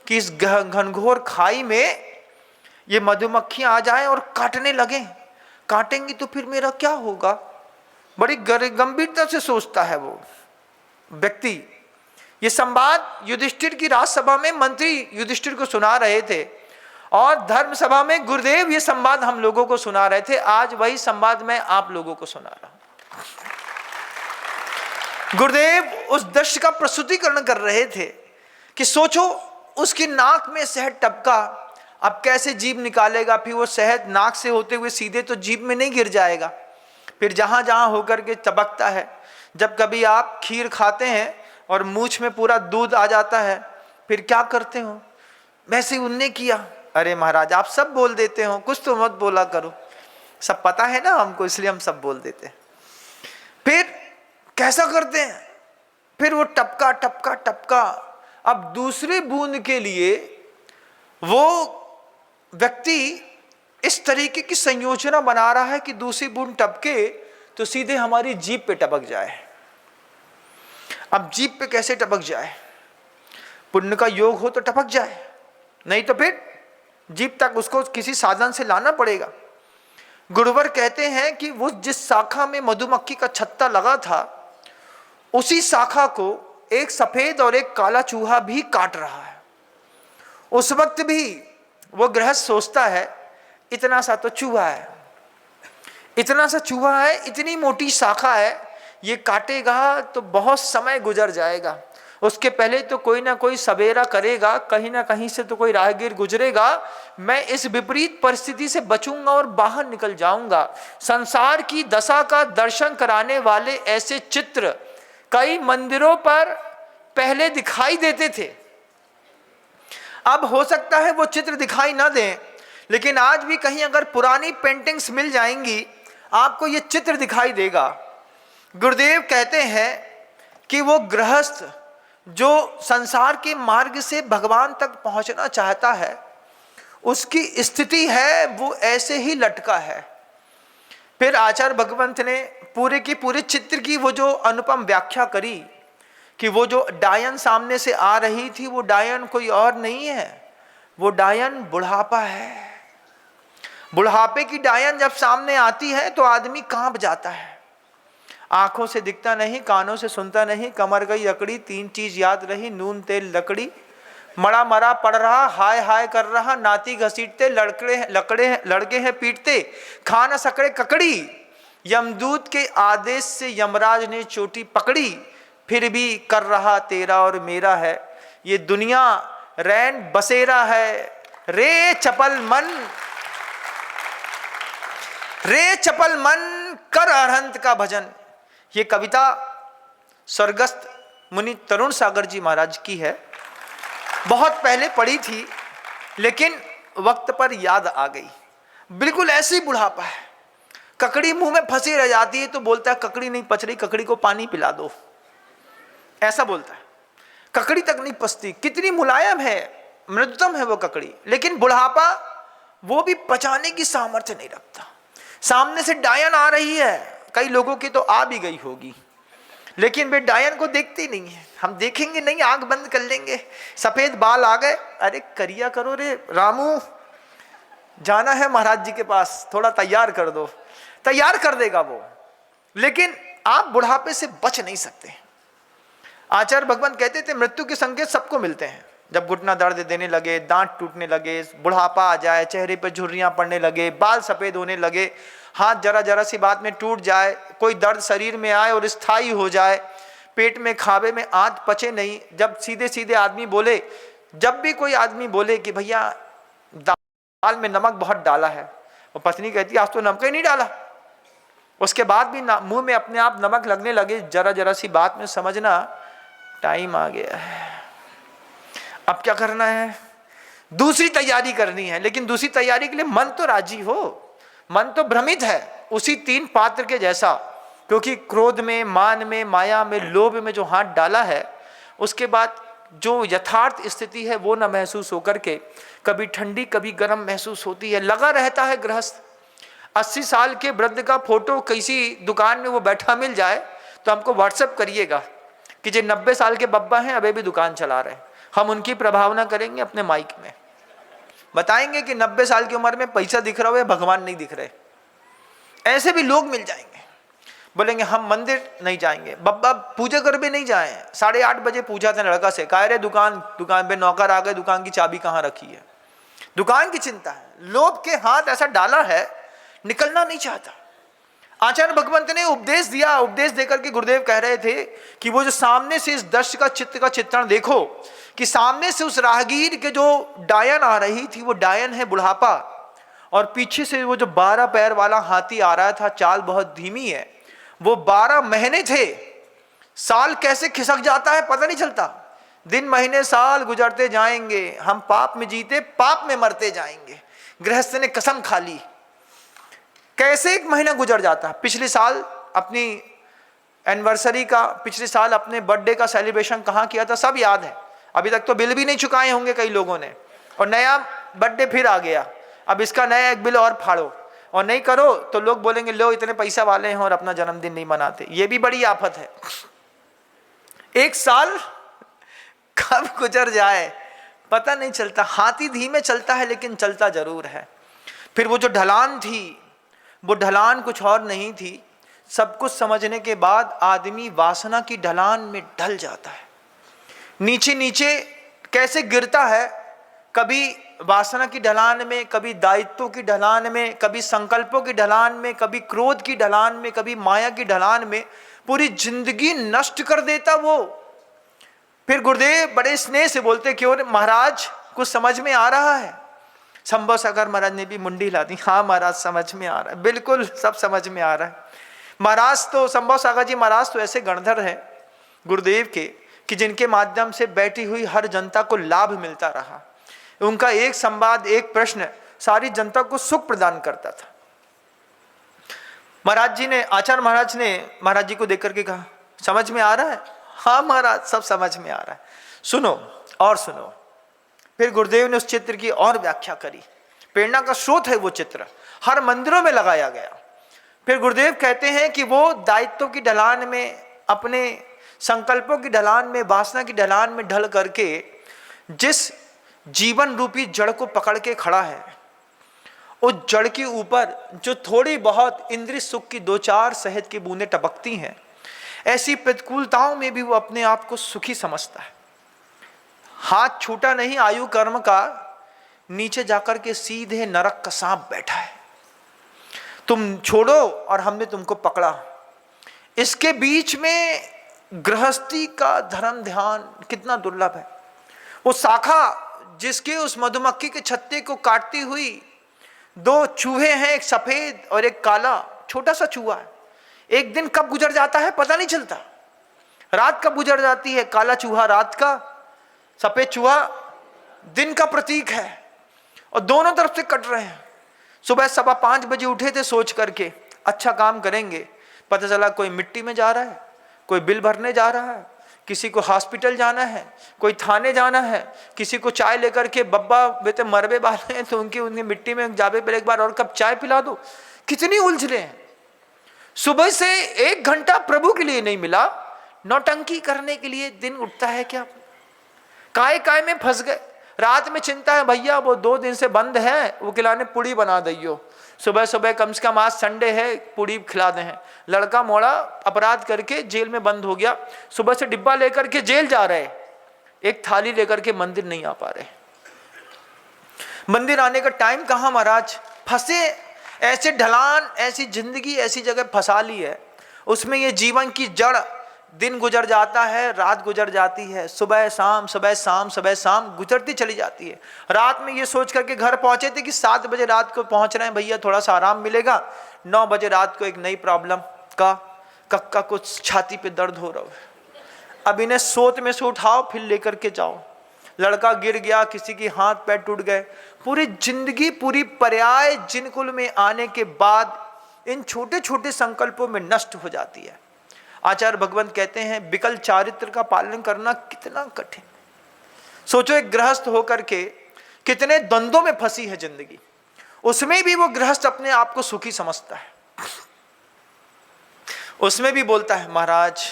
कि इस घनघोर खाई में ये मधुमक्खियां आ जाएं और काटने लगें। काटेंगी तो फिर मेरा क्या होगा? बड़ी गंभीरता से सोचता है वो व्यक्ति। ये संवाद युधिष्ठिर की राजसभा में मंत्री युधिष्ठिर को सुना रहे थे और धर्म सभा में गुरुदेव ये संवाद हम लोगों को सुना रहे थे। आज वही संवाद मैं आप लोगों को सुना रहा हूं। गुरुदेव उस दृश्य का प्रस्तुतिकरण कर रहे थे कि सोचो उसकी नाक में शहद टपका, अब कैसे जीभ निकालेगा? फिर वो शहद नाक से होते हुए सीधे तो जीभ में नहीं गिर जाएगा, फिर जहां जहां होकर के टपकता है। जब कभी आप खीर खाते हैं और मूंछ में पूरा दूध आ जाता है, फिर क्या करते हो? वैसे उनने किया। अरे महाराज आप सब बोल देते हो, कुछ तो मत बोला करो, सब पता है ना हमको, इसलिए हम सब बोल देते हैं। फिर कैसा करते हैं? फिर वो टपका टपका टपका। अब दूसरी बूंद के लिए वो व्यक्ति इस तरीके की संयोजना बना रहा है कि दूसरी बूंद टपके तो सीधे हमारी जीभ पे टपक जाए। अब जीभ पे कैसे टपक जाए? पुण्य का योग हो तो टपक जाए, नहीं तो फिर जीभ तक उसको किसी साधन से लाना पड़ेगा। गुरुवर कहते हैं कि वो जिस शाखा में मधुमक्खी का छत्ता लगा था, उसी शाखा को एक सफेद और एक काला चूहा भी काट रहा है। उस वक्त भी वो गृहस्थ सोचता है इतना सा तो चूहा है, इतना सा चूहा है, इतनी मोटी शाखा है, ये काटेगा तो बहुत समय गुजर जाएगा, उसके पहले तो कोई ना कोई सवेरा करेगा, कहीं ना कहीं से तो कोई राहगीर गुजरेगा, मैं इस विपरीत परिस्थिति से बचूंगा और बाहर निकल जाऊंगा। संसार की दशा का दर्शन कराने वाले ऐसे चित्र कई मंदिरों पर पहले दिखाई देते थे। अब हो सकता है वो चित्र दिखाई ना दें, लेकिन आज भी कहीं अगर पुरानी पेंटिंग्स मिल जाएंगी, आपको ये चित्र दिखाई देगा। गुरुदेव कहते हैं कि वो गृहस्थ जो संसार के मार्ग से भगवान तक पहुंचना चाहता है, उसकी स्थिति है वो ऐसे ही लटका है। फिर आचार्य भगवंत ने पूरे की पूरे चित्र की वो जो अनुपम व्याख्या करी कि वो जो डायन सामने से आ रही थी, वो डायन कोई और नहीं है, वो डायन बुढ़ापा है। बुढ़ापे की डायन जब सामने आती है तो आदमी कांप जाता है। आंखों से दिखता नहीं, कानों से सुनता नहीं, कमर गई अकड़ी, तीन चीज याद रही, नून तेल लकड़ी, मरा मरा पड़ रहा, हाय हाय कर रहा, नाती घसीटते, लड़के हैं पीटते, खा न सकड़े ककड़ी, यमदूत के आदेश से यमराज ने चोटी पकड़ी, फिर भी कर रहा तेरा और मेरा है, ये दुनिया रैन बसेरा है, रे चपल मन, रे चपल मन कर अरहंत का भजन। ये कविता स्वर्गस्थ मुनि तरुण सागर जी महाराज की है। बहुत पहले पढ़ी थी, लेकिन वक्त पर याद आ गई। बिल्कुल ऐसे ही बुढ़ापा है, ककड़ी मुंह में फंसी रह जाती है तो बोलता है ककड़ी नहीं पच रही, ककड़ी को पानी पिला दो, ऐसा बोलता है। ककड़ी तक नहीं पचती, कितनी मुलायम है, मृदुतम है वो ककड़ी, लेकिन बुढ़ापा वो भी पचाने की सामर्थ्य नहीं रखता। सामने से डायन आ रही है, कई लोगों की तो आ भी गई होगी, लेकिन वे डायन को देखते ही नहीं है। हम देखेंगे नहीं, आंख बंद कर लेंगे, सफेद बाल आ गए, अरे करिया करो रे रामू, जाना है महाराज जी के पास, थोड़ा तैयार कर दो, तैयार कर देगा वो, लेकिन आप बुढ़ापे से बच नहीं सकते। आचार्य भगवान कहते थे मृत्यु के संकेत सबको मिलते हैं। जब घुटना दर्द देने लगे, दांत टूटने लगे, बुढ़ापा आ जाए, चेहरे पर झुर्रियां पड़ने लगे, बाल सफेद होने लगे, हाथ जरा जरा सी बात में टूट जाए, कोई दर्द शरीर में आए और स्थायी हो जाए, पेट में खावे में आंत पचे नहीं, जब सीधे सीधे आदमी बोले, जब भी कोई आदमी बोले कि भैया दाल में नमक बहुत डाला है, और पत्नी कहती आज तो नमक ही नहीं डाला, उसके बाद भी मुंह में अपने आप नमक लगने लगे, जरा जरा सी बात में समझना टाइम आ गया है, अब क्या करना है, दूसरी तैयारी करनी है। लेकिन दूसरी तैयारी के लिए मन तो राजी हो, मन तो भ्रमित है उसी तीन पात्र के जैसा, क्योंकि क्रोध में, मान में, माया में, लोभ में जो हाथ डाला है, उसके बाद जो यथार्थ स्थिति है वो न महसूस होकर के कभी ठंडी कभी गर्म महसूस होती है। लगा रहता है गृहस्थ। 80 साल के वृद्ध का फोटो किसी दुकान में वो बैठा मिल जाए तो हमको व्हाट्सएप करिएगा कि जो 90 साल के बब्बा हैं अभी भी दुकान चला रहे हैं, हम उनकी प्रभावना करेंगे अपने माइक में, बताएंगे कि 90 साल की उम्र में पैसा दिख रहा हो या भगवान नहीं दिख रहे। ऐसे भी लोग मिल जाएंगे, बोलेंगे हम मंदिर नहीं जाएंगे, बब्बा पूजा कर भी नहीं जाए, 8:30 बजे पूछा था लड़का से, कह रहे दुकान पे नौकर आ गए, दुकान की चाबी कहाँ रखी है, दुकान की चिंता है। लोभ के हाथ ऐसा डाला है, निकलना नहीं चाहता। आचार्य भगवंत ने उपदेश दिया, उपदेश देकर के गुरुदेव कह रहे थे कि वो जो सामने से इस दृश्य का चित्त का चित्रण देखो कि सामने से उस राहगीर के जो डायन आ रही थी वो डायन है बुढ़ापा, और पीछे से वो जो 12 पैर वाला हाथी आ रहा था, चाल बहुत धीमी है, वो 12 महीने थे। साल कैसे खिसक जाता है पता नहीं चलता, दिन महीने साल गुजरते जाएंगे, हम पाप में जीते पाप में मरते जाएंगे। गृहस्थ ने कसम खा ली, कैसे 1 महीना गुजर जाता है। पिछले साल अपनी एनिवर्सरी का, पिछले साल अपने बर्थडे का सेलिब्रेशन कहाँ किया था सब याद है, अभी तक तो बिल भी नहीं चुकाए होंगे कई लोगों ने, और नया बर्थडे फिर आ गया, अब इसका नया एक बिल और फाड़ो, और नहीं करो तो लोग बोलेंगे लो इतने पैसा वाले हैं और अपना जन्मदिन नहीं मनाते। ये भी बड़ी आफत है। 1 साल कब गुजर जाए पता नहीं चलता। हाथी धीमे चलता है लेकिन चलता जरूर है। फिर वो जो ढलान थी, वो ढलान कुछ और नहीं थी। सब कुछ समझने के बाद आदमी वासना की ढलान में ढल जाता है। नीचे नीचे कैसे गिरता है, कभी वासना की ढलान में, कभी दायित्वों की ढलान में, कभी संकल्पों की ढलान में, कभी क्रोध की ढलान में, कभी माया की ढलान में, पूरी जिंदगी नष्ट कर देता वो। फिर गुरुदेव बड़े स्नेह से बोलते, क्यों महाराज कुछ समझ में आ रहा है? संभव सागर महाराज ने भी मुंडी ला दी, हाँ महाराज समझ में आ रहा है, बिल्कुल सब समझ में आ रहा है। महाराज तो, संभव सागर जी महाराज तो ऐसे गणधर हैं गुरुदेव के कि जिनके माध्यम से बैठी हुई हर जनता को लाभ मिलता रहा। उनका एक संवाद, एक प्रश्न सारी जनता को सुख प्रदान करता था। महाराज जी ने, आचार्य महाराज ने महाराज जी को देख करके कहा, समझ में आ रहा है? हाँ महाराज सब समझ में आ रहा है, सुनो और सुनो। फिर गुरुदेव ने उस चित्र की और व्याख्या करी। प्रेरणा का स्रोत है वो चित्र, हर मंदिरों में लगाया गया। फिर गुरुदेव कहते हैं कि वो दायित्व की ढलान में, अपने संकल्पों की ढलान में, वासना की ढलान में ढल करके जिस जीवन रूपी जड़ को पकड़ के खड़ा है, उस जड़ के ऊपर जो थोड़ी बहुत इंद्रिय सुख की 2-4 शहद की बूंदें टपकती हैं, ऐसी प्रतिकूलताओं में भी वो अपने आप को सुखी समझता है। हाथ छूटा नहीं आयु कर्म का, नीचे जाकर के सीधे नरक का सांप बैठा है। तुम छोड़ो और हमने तुमको पकड़ा। इसके बीच में गृहस्थी का धर्म ध्यान कितना दुर्लभ है। वो शाखा जिसके उस मधुमक्खी के छत्ते को काटती हुई 2 चूहे हैं, एक सफेद और एक काला, छोटा सा चूहा है। एक दिन कब गुजर जाता है पता नहीं चलता। रात कब गुजर जाती है, काला चूहा रात का, सफेद चूहा दिन का प्रतीक है, और दोनों तरफ से कट रहे हैं। सुबह 5:15 बजे उठे थे सोच करके अच्छा काम करेंगे, पता चला कोई मिट्टी में जा रहा है, कोई बिल भरने जा रहा है, किसी को हॉस्पिटल जाना है, कोई थाने जाना है, किसी को चाय लेकर के, बब्बा बेटे मरबे वाले हैं तो उनकी मिट्टी में जावे पहले एक बार और कप चाय पिला दो। कितनी उलझने हैं। सुबह से 1 घंटा प्रभु के लिए नहीं मिला, नौटंकी करने के लिए दिन उठता है क्या? काय में फंस गए। रात में चिंता है, भैया वो 2 दिन से बंद है, वो खिलाने पूड़ी बना दियो, सुबह सुबह कम से कम आज संडे है पूड़ी खिला दे। लड़का मोड़ा अपराध करके जेल में बंद हो गया, सुबह से डिब्बा लेकर के जेल जा रहे, एक थाली लेकर के मंदिर नहीं आ पा रहे। मंदिर आने का टाइम कहाँ महाराज? फंसे ऐसे ढलान, ऐसी जिंदगी ऐसी जगह फंसा ली है, उसमें ये जीवन की जड़, दिन गुजर जाता है, रात गुजर जाती है, सुबह शाम सुबह शाम सुबह शाम गुजरती चली जाती है। रात में ये सोच करके घर पहुंचे थे कि 7 बजे रात को पहुंच रहे हैं, भैया थोड़ा सा आराम मिलेगा। 9 बजे रात को एक नई प्रॉब्लम का कक्का कुछ छाती पे दर्द हो रहा है। अब इन्हें सोत में से उठाओ फिर लेकर के जाओ। लड़का गिर गया, किसी की हाथ पैर टूट गए। पूरी जिंदगी, पूरी पर्याय जिनकुल में आने के बाद इन छोटे छोटे संकल्पों में नष्ट हो जाती है। आचार्य भगवंत कहते हैं विकल चारित्र का पालन करना कितना कठिन। सोचो एक गृहस्थ होकर के कितने द्वंद्वों में फंसी है जिंदगी, उसमें भी वो गृहस्थ अपने आप को सुखी समझता है। उसमें भी बोलता है महाराज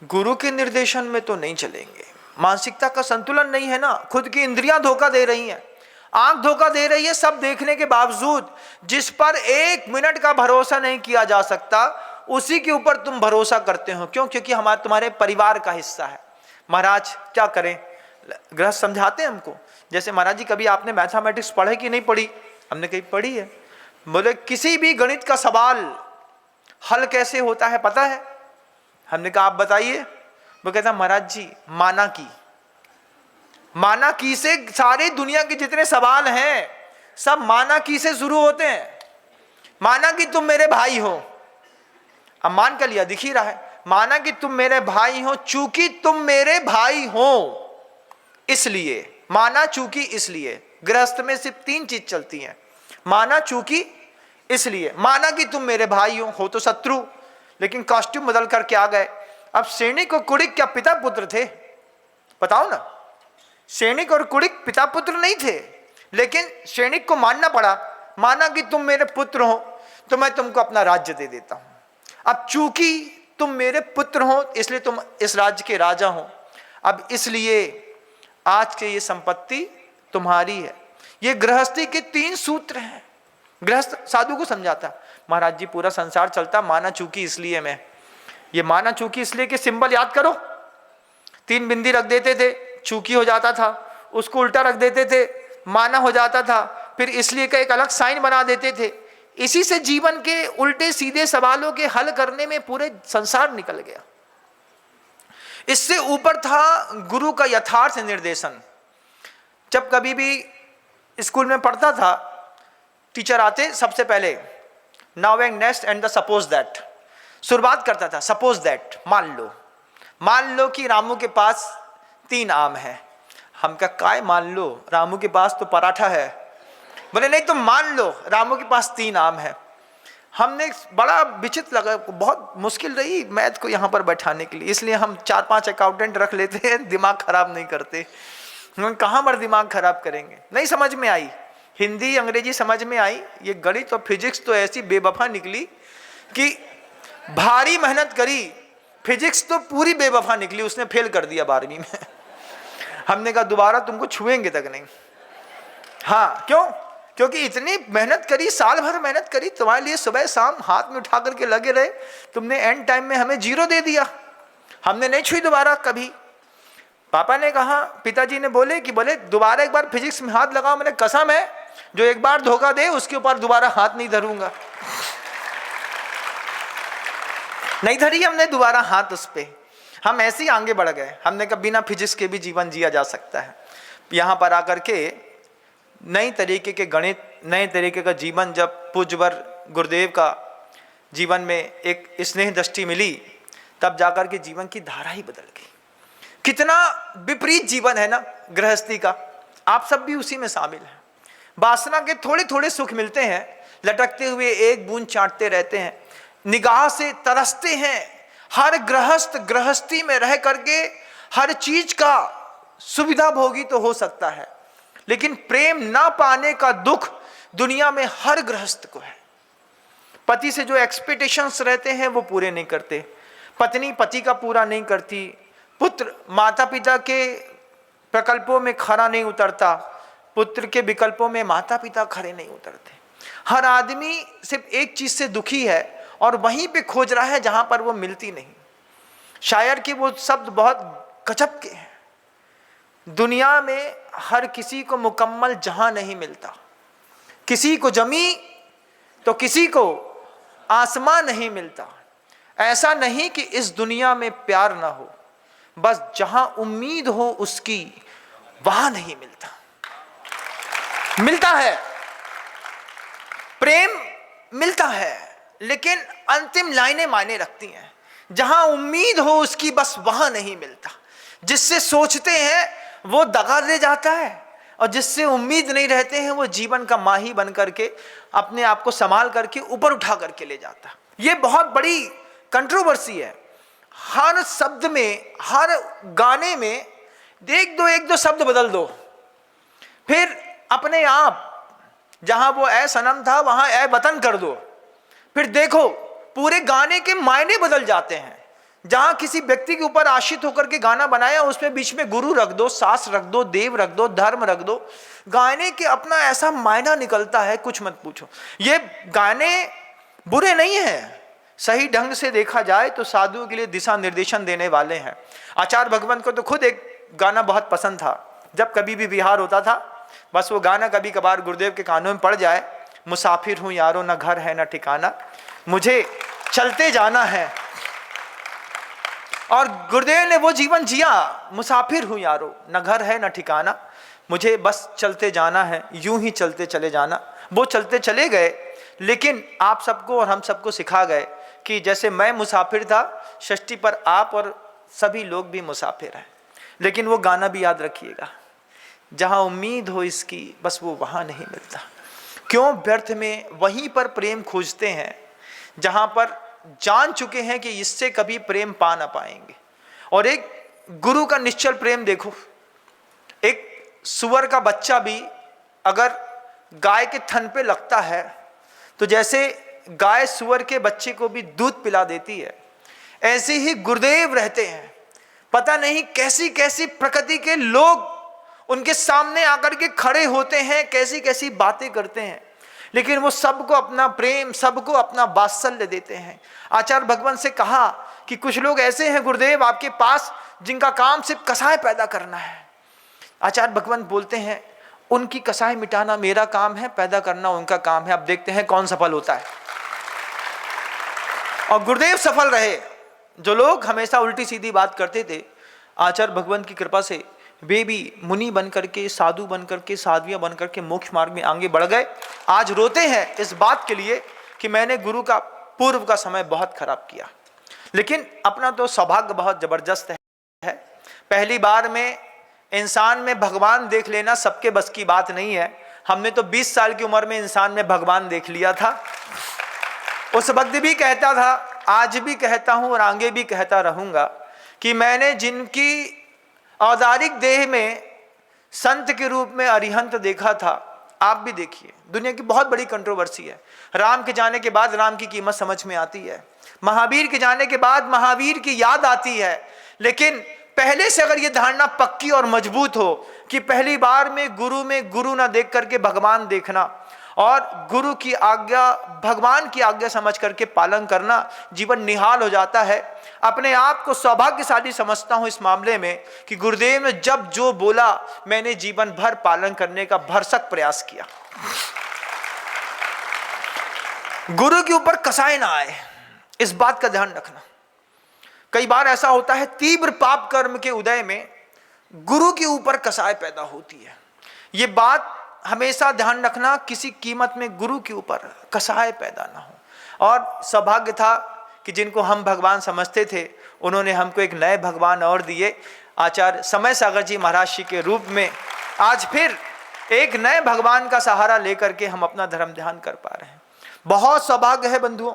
गुरु के निर्देशन में तो नहीं चलेंगे, मानसिकता का संतुलन नहीं है ना, खुद की इंद्रियां धोखा दे रही हैं, आंख धोखा दे रही है। सब देखने के बावजूद जिस पर 1 मिनट का भरोसा नहीं किया जा सकता, उसी के ऊपर तुम भरोसा करते हो। क्यों? क्योंकि हमारे तुम्हारे परिवार का हिस्सा है। महाराज क्या करें? गृहस्थ समझाते हैं हमको, जैसे महाराज जी कभी आपने मैथमेटिक्स पढ़े कि नहीं पढ़ी? हमने कहीं पढ़ी है। बोले किसी भी गणित का सवाल हल कैसे होता है पता है? हमने कहा आप बताइए। वो कहता महाराज जी माना की से सारी दुनिया के जितने सवाल हैं सब माना की से शुरू होते हैं। माना कि तुम मेरे भाई हो, अब मान कर लिया, दिख ही रहा है। माना कि तुम मेरे भाई हो, चूंकि तुम मेरे भाई हो इसलिए, माना चूंकि इसलिए। गृहस्थ में सिर्फ 3 चीज चलती हैं, माना चूंकि इसलिए। माना कि तुम मेरे भाई हो तो शत्रु, लेकिन कॉस्ट्यूम बदल करके आ गए। अब सैनिक और कुड़िक क्या पिता पुत्र थे? बताओ ना। सैनिक और कुड़िक पिता पुत्र नहीं थे, लेकिन सैनिक को मानना पड़ा। माना कि तुम मेरे पुत्र हो तो मैं तुमको अपना राज्य दे देता हूं। अब चूंकि तुम मेरे पुत्र हो इसलिए तुम इस राज्य के राजा हो, अब इसलिए आज के ये संपत्ति तुम्हारी है। ये गृहस्थी के 3 सूत्र हैं। गृहस्थ साधु को समझाता, महाराज जी पूरा संसार चलता माना चूकी इसलिए मैं, ये माना चूकी इसलिए कि सिंबल याद करो, 3 बिंदी रख देते थे चूकी हो जाता था, उसको उल्टा रख देते थे माना हो जाता था, फिर इसलिए का एक अलग साइन बना देते थे। इसी से जीवन के उल्टे सीधे सवालों के हल करने में पूरे संसार निकल गया। इससे ऊपर था गुरु का यथार्थ निर्देशन। जब कभी भी स्कूल में पढ़ता था, टीचर आते सबसे पहले now and next and the suppose that, शुरुआत करता था सपोज दैट, मान लो कि रामू के पास 3 आम है। हम क्या काय मान लो, रामू के पास तो पराठा है। बोले नहीं तुम मान लो रामू के पास 3 आम है। हमने बड़ा विचित्र लगा, बहुत मुश्किल रही मैथ को यहाँ पर बैठाने के लिए, इसलिए हम 4-5 अकाउंटेंट रख लेते हैं, दिमाग खराब नहीं करते। हम कहाँ पर दिमाग खराब करेंगे, नहीं समझ में आई, हिंदी अंग्रेजी समझ में आई, ये गणित और फिजिक्स तो ऐसी बेवफा निकली कि भारी मेहनत करी, फिजिक्स तो पूरी बेवफा निकली, उसने फेल कर दिया 12वीं में। हमने कहा दोबारा तुमको छुएंगे तक नहीं। हाँ क्यों? क्योंकि इतनी मेहनत करी, साल भर मेहनत करी तुम्हारे लिए, सुबह शाम हाथ में उठा करके लगे रहे, तुमने एंड टाइम में हमें 0 दे दिया, हमने नहीं छुई दोबारा कभी। पापा ने कहा, पिताजी ने बोले दोबारा एक बार फिजिक्स में हाथ लगाओ। मैंने कसम है जो एक बार धोखा दे उसके ऊपर दोबारा हाथ नहीं धरूंगा। नहीं धरी हमने दोबारा हाथ उस पे, हम ऐसे ही आगे बढ़ गए। हमने कहा बिना फिजिक्स के भी जीवन जिया जा सकता है। यहाँ पर आकर के नई तरीके के गणित, नए तरीके का जीवन, जब पूज्यवर गुरुदेव का जीवन में एक स्नेह दृष्टि मिली, तब जाकर के जीवन की धारा ही बदल गई। कितना विपरीत जीवन है ना गृहस्थी का, आप सब भी उसी में शामिल हैं। वासना के थोड़े थोड़े सुख मिलते हैं, लटकते हुए एक बूंद चाटते रहते हैं, निगाह से तरसते हैं। हर गृहस्थ गृहस्थी में रह करके हर चीज का सुविधा भोगी तो हो सकता है, लेकिन प्रेम ना पाने का दुख दुनिया में हर गृहस्थ को है। पति से जो एक्सपेक्टेशंस रहते हैं वो पूरे नहीं करते, पत्नी पति का पूरा नहीं करती, पुत्र माता पिता के प्रकल्पों में खरा नहीं उतरता, पुत्र के विकल्पों में माता पिता खरे नहीं उतरते। हर आदमी सिर्फ एक चीज से दुखी है और वहीं पे खोज रहा है जहां पर वो मिलती नहीं। शायर के वो शब्द बहुत गजब के हैं, दुनिया में हर किसी को मुकम्मल जहां नहीं मिलता, किसी को जमी तो किसी को आसमां नहीं मिलता। ऐसा नहीं कि इस दुनिया में प्यार ना हो, बस जहां उम्मीद हो उसकी वहां नहीं मिलता। मिलता है प्रेम, मिलता है, लेकिन अंतिम लाइनें मायने रखती हैं। जहां उम्मीद हो उसकी बस वहां नहीं मिलता। जिससे सोचते हैं वो दगा दे जाता है, और जिससे उम्मीद नहीं रहते हैं वो जीवन का माही बन करके अपने आप को संभाल करके ऊपर उठा करके ले जाता है। ये बहुत बड़ी कंट्रोवर्सी है। हर शब्द में, हर गाने में एक दो शब्द बदल दो, फिर अपने आप जहां वो ऐ सनम था वहां ऐ वतन कर दो, फिर देखो पूरे गाने के मायने बदल जाते हैं। जहां किसी व्यक्ति के ऊपर आश्रित होकर के गाना बनाया, उसमें बीच में गुरु रख दो, सास रख दो, देव रख दो, धर्म रख दो, गाने के अपना ऐसा मायना निकलता है कुछ मत पूछो। ये गाने बुरे नहीं हैं, सही ढंग से देखा जाए तो साधुओं के लिए दिशा निर्देशन देने वाले हैं। आचार्य भगवंत को तो खुद एक गाना बहुत पसंद था, जब कभी भी विहार होता था बस वो गाना कभी कभार गुरुदेव के कानों में पड़ जाए, मुसाफिर हूं यारो न घर है न ठिकाना, मुझे चलते जाना है। और गुरुदेव ने वो जीवन जिया, मुसाफिर हूं यारो न घर है न ठिकाना, मुझे बस चलते जाना है, यूं ही चलते चले जाना। वो चलते चले गए, लेकिन आप सबको और हम सबको सिखा गए कि जैसे मैं मुसाफिर था, षष्ठी पर आप और सभी लोग भी मुसाफिर हैं। लेकिन वो गाना भी याद रखिएगा, जहां उम्मीद हो इसकी बस वो वहां नहीं मिलता। क्यों व्यर्थ में वहीं पर प्रेम खोजते हैं जहां पर जान चुके हैं कि इससे कभी प्रेम पा ना पाएंगे। और एक गुरु का निश्चल प्रेम देखो, एक सुअर का बच्चा भी अगर गाय के थन पे लगता है तो जैसे गाय सुअर के बच्चे को भी दूध पिला देती है, ऐसे ही गुरुदेव रहते हैं। पता नहीं कैसी कैसी प्रकृति के लोग उनके सामने आकर के खड़े होते हैं, कैसी कैसी बातें करते हैं, लेकिन वो सबको अपना प्रेम, सबको अपना वात्सल्य देते हैं। आचार्य भगवान से कहा कि कुछ लोग ऐसे हैं गुरुदेव आपके पास जिनका काम सिर्फ कसाय पैदा करना है। आचार्य भगवान बोलते हैं उनकी कसाय मिटाना मेरा काम है, पैदा करना उनका काम है। अब देखते हैं कौन सफल होता है। और गुरुदेव सफल रहे। जो लोग हमेशा उल्टी सीधी बात करते थे, आचार्य भगवान की कृपा से वे भी मुनि बन करके, साधु बन करके, साध्वियां बन करके मोक्ष मार्ग में आगे बढ़ गए। आज रोते हैं इस बात के लिए कि मैंने गुरु का पूर्व का समय बहुत खराब किया। लेकिन अपना तो सौभाग्य बहुत जबरदस्त है। पहली बार में इंसान में भगवान देख लेना सबके बस की बात नहीं है। हमने तो 20 साल की उम्र में इंसान में भगवान देख लिया था। उस वक्त भी कहता था, आज भी कहता हूं और आगे भी कहता रहूंगा कि मैंने जिनकी औदारिक देह में संत के रूप में अरिहंत देखा था, आप भी देखिए। दुनिया की बहुत बड़ी कंट्रोवर्सी है। राम के जाने के बाद राम की कीमत समझ में आती है, महावीर के जाने के बाद महावीर की याद आती है। लेकिन पहले से अगर ये धारणा पक्की और मजबूत हो कि पहली बार में गुरु ना देख करके भगवान देखना और गुरु की आज्ञा, भगवान की आज्ञा समझ करके पालन करना, जीवन निहाल हो जाता है। अपने आप को सौभाग्यशाली समझता हूं इस मामले में कि गुरुदेव ने जब जो बोला मैंने जीवन भर पालन करने का भरसक प्रयास किया। गुरु के ऊपर कसाई ना आए, इस बात का ध्यान रखना। कई बार ऐसा होता है तीव्र पाप कर्म के उदय में गुरु के ऊपर कसाई पैदा होती है। ये बात हमेशा ध्यान रखना, किसी कीमत में गुरु के ऊपर कसाई पैदा ना हो। और सौभाग्य था कि जिनको हम भगवान समझते थे उन्होंने हमको एक नए भगवान और दिए। आचार्य समय सागर जी महाराज जी के रूप में आज फिर एक नए भगवान का सहारा लेकर के हम अपना धर्म ध्यान कर पा रहे हैं। बहुत सौभाग्य है बंधुओं।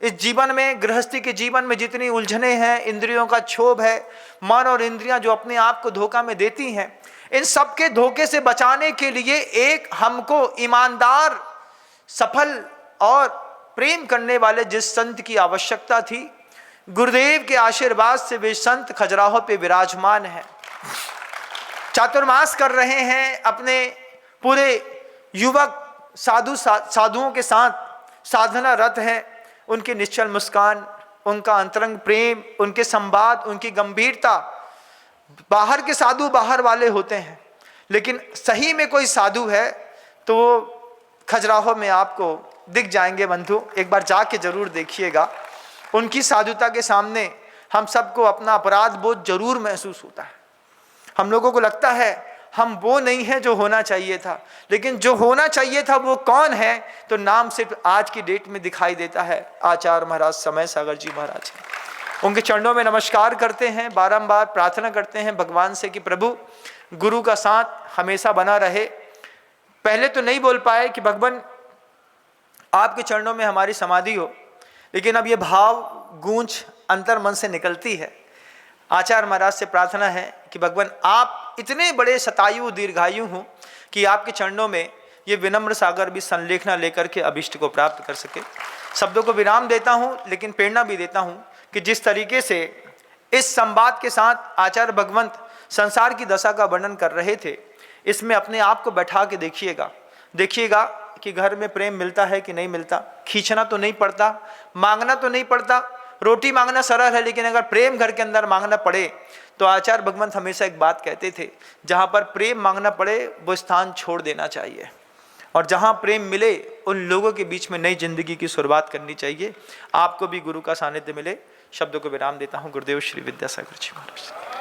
इस जीवन में, गृहस्थी के जीवन में जितनी उलझने हैं, इंद्रियों का क्षोभ है, मन और इंद्रियां जो अपने आप को धोखा में देती हैं, इन सब के धोखे से बचाने के लिए एक हमको ईमानदार, सफल और प्रेम करने वाले जिस संत की आवश्यकता थी, गुरुदेव के आशीर्वाद से वे संत खजुराहो पे विराजमान हैं। चातुर्मास कर रहे हैं, अपने पूरे युवक साधुओं के साथ साधना रत है। उनकी निश्चल मुस्कान, उनका अंतरंग प्रेम, उनके संवाद, उनकी गंभीरता। बाहर के साधु बाहर वाले होते हैं, लेकिन सही में कोई साधु है तो वो खजुराहो में आपको दिख जाएंगे बंधु। एक बार जाके जरूर देखिएगा। उनकी साधुता के सामने हम सबको अपना अपराध बोध जरूर महसूस होता है। हम लोगों को लगता है हम वो नहीं है जो होना चाहिए था, लेकिन जो होना चाहिए था वो कौन है, तो नाम सिर्फ आज की डेट में दिखाई देता है, आचार्य महाराज समय सागर जी महाराज है। उनके चरणों में नमस्कार करते हैं, बारंबार प्रार्थना करते हैं भगवान से कि प्रभु गुरु का साथ हमेशा बना रहे। पहले तो नहीं बोल पाए कि भगवान आपके चरणों में हमारी समाधि हो, लेकिन अब ये भाव गूंज अंतर मन से निकलती है। आचार्य महाराज से प्रार्थना है कि भगवान आप इतने बड़े शतायु दीर्घायु हो कि आपके चरणों में ये विनम्र सागर भी संलेखना लेकर के अभिष्ट को प्राप्त कर सके। शब्दों को विराम देता हूँ, लेकिन प्रेरणा भी देता हूँ कि जिस तरीके से इस संवाद के साथ आचार्य भगवंत संसार की दशा का वर्णन कर रहे थे, इसमें अपने आप को बैठा के देखिएगा कि घर में प्रेम मिलता है कि नहीं मिलता। खींचना तो नहीं पड़ता, मांगना तो नहीं पड़ता। रोटी मांगना सरल है, लेकिन अगर प्रेम घर के अंदर मांगना पड़े तो आचार्य भगवंत हमेशा एक बात कहते थे, जहाँ पर प्रेम मांगना पड़े वो स्थान छोड़ देना चाहिए, और जहाँ प्रेम मिले उन लोगों के बीच में नई जिंदगी की शुरुआत करनी चाहिए। आपको भी गुरु का सानिध्य मिले। शब्दों को विराम देता हूँ। गुरुदेव श्री विद्यासागर जी महाराज।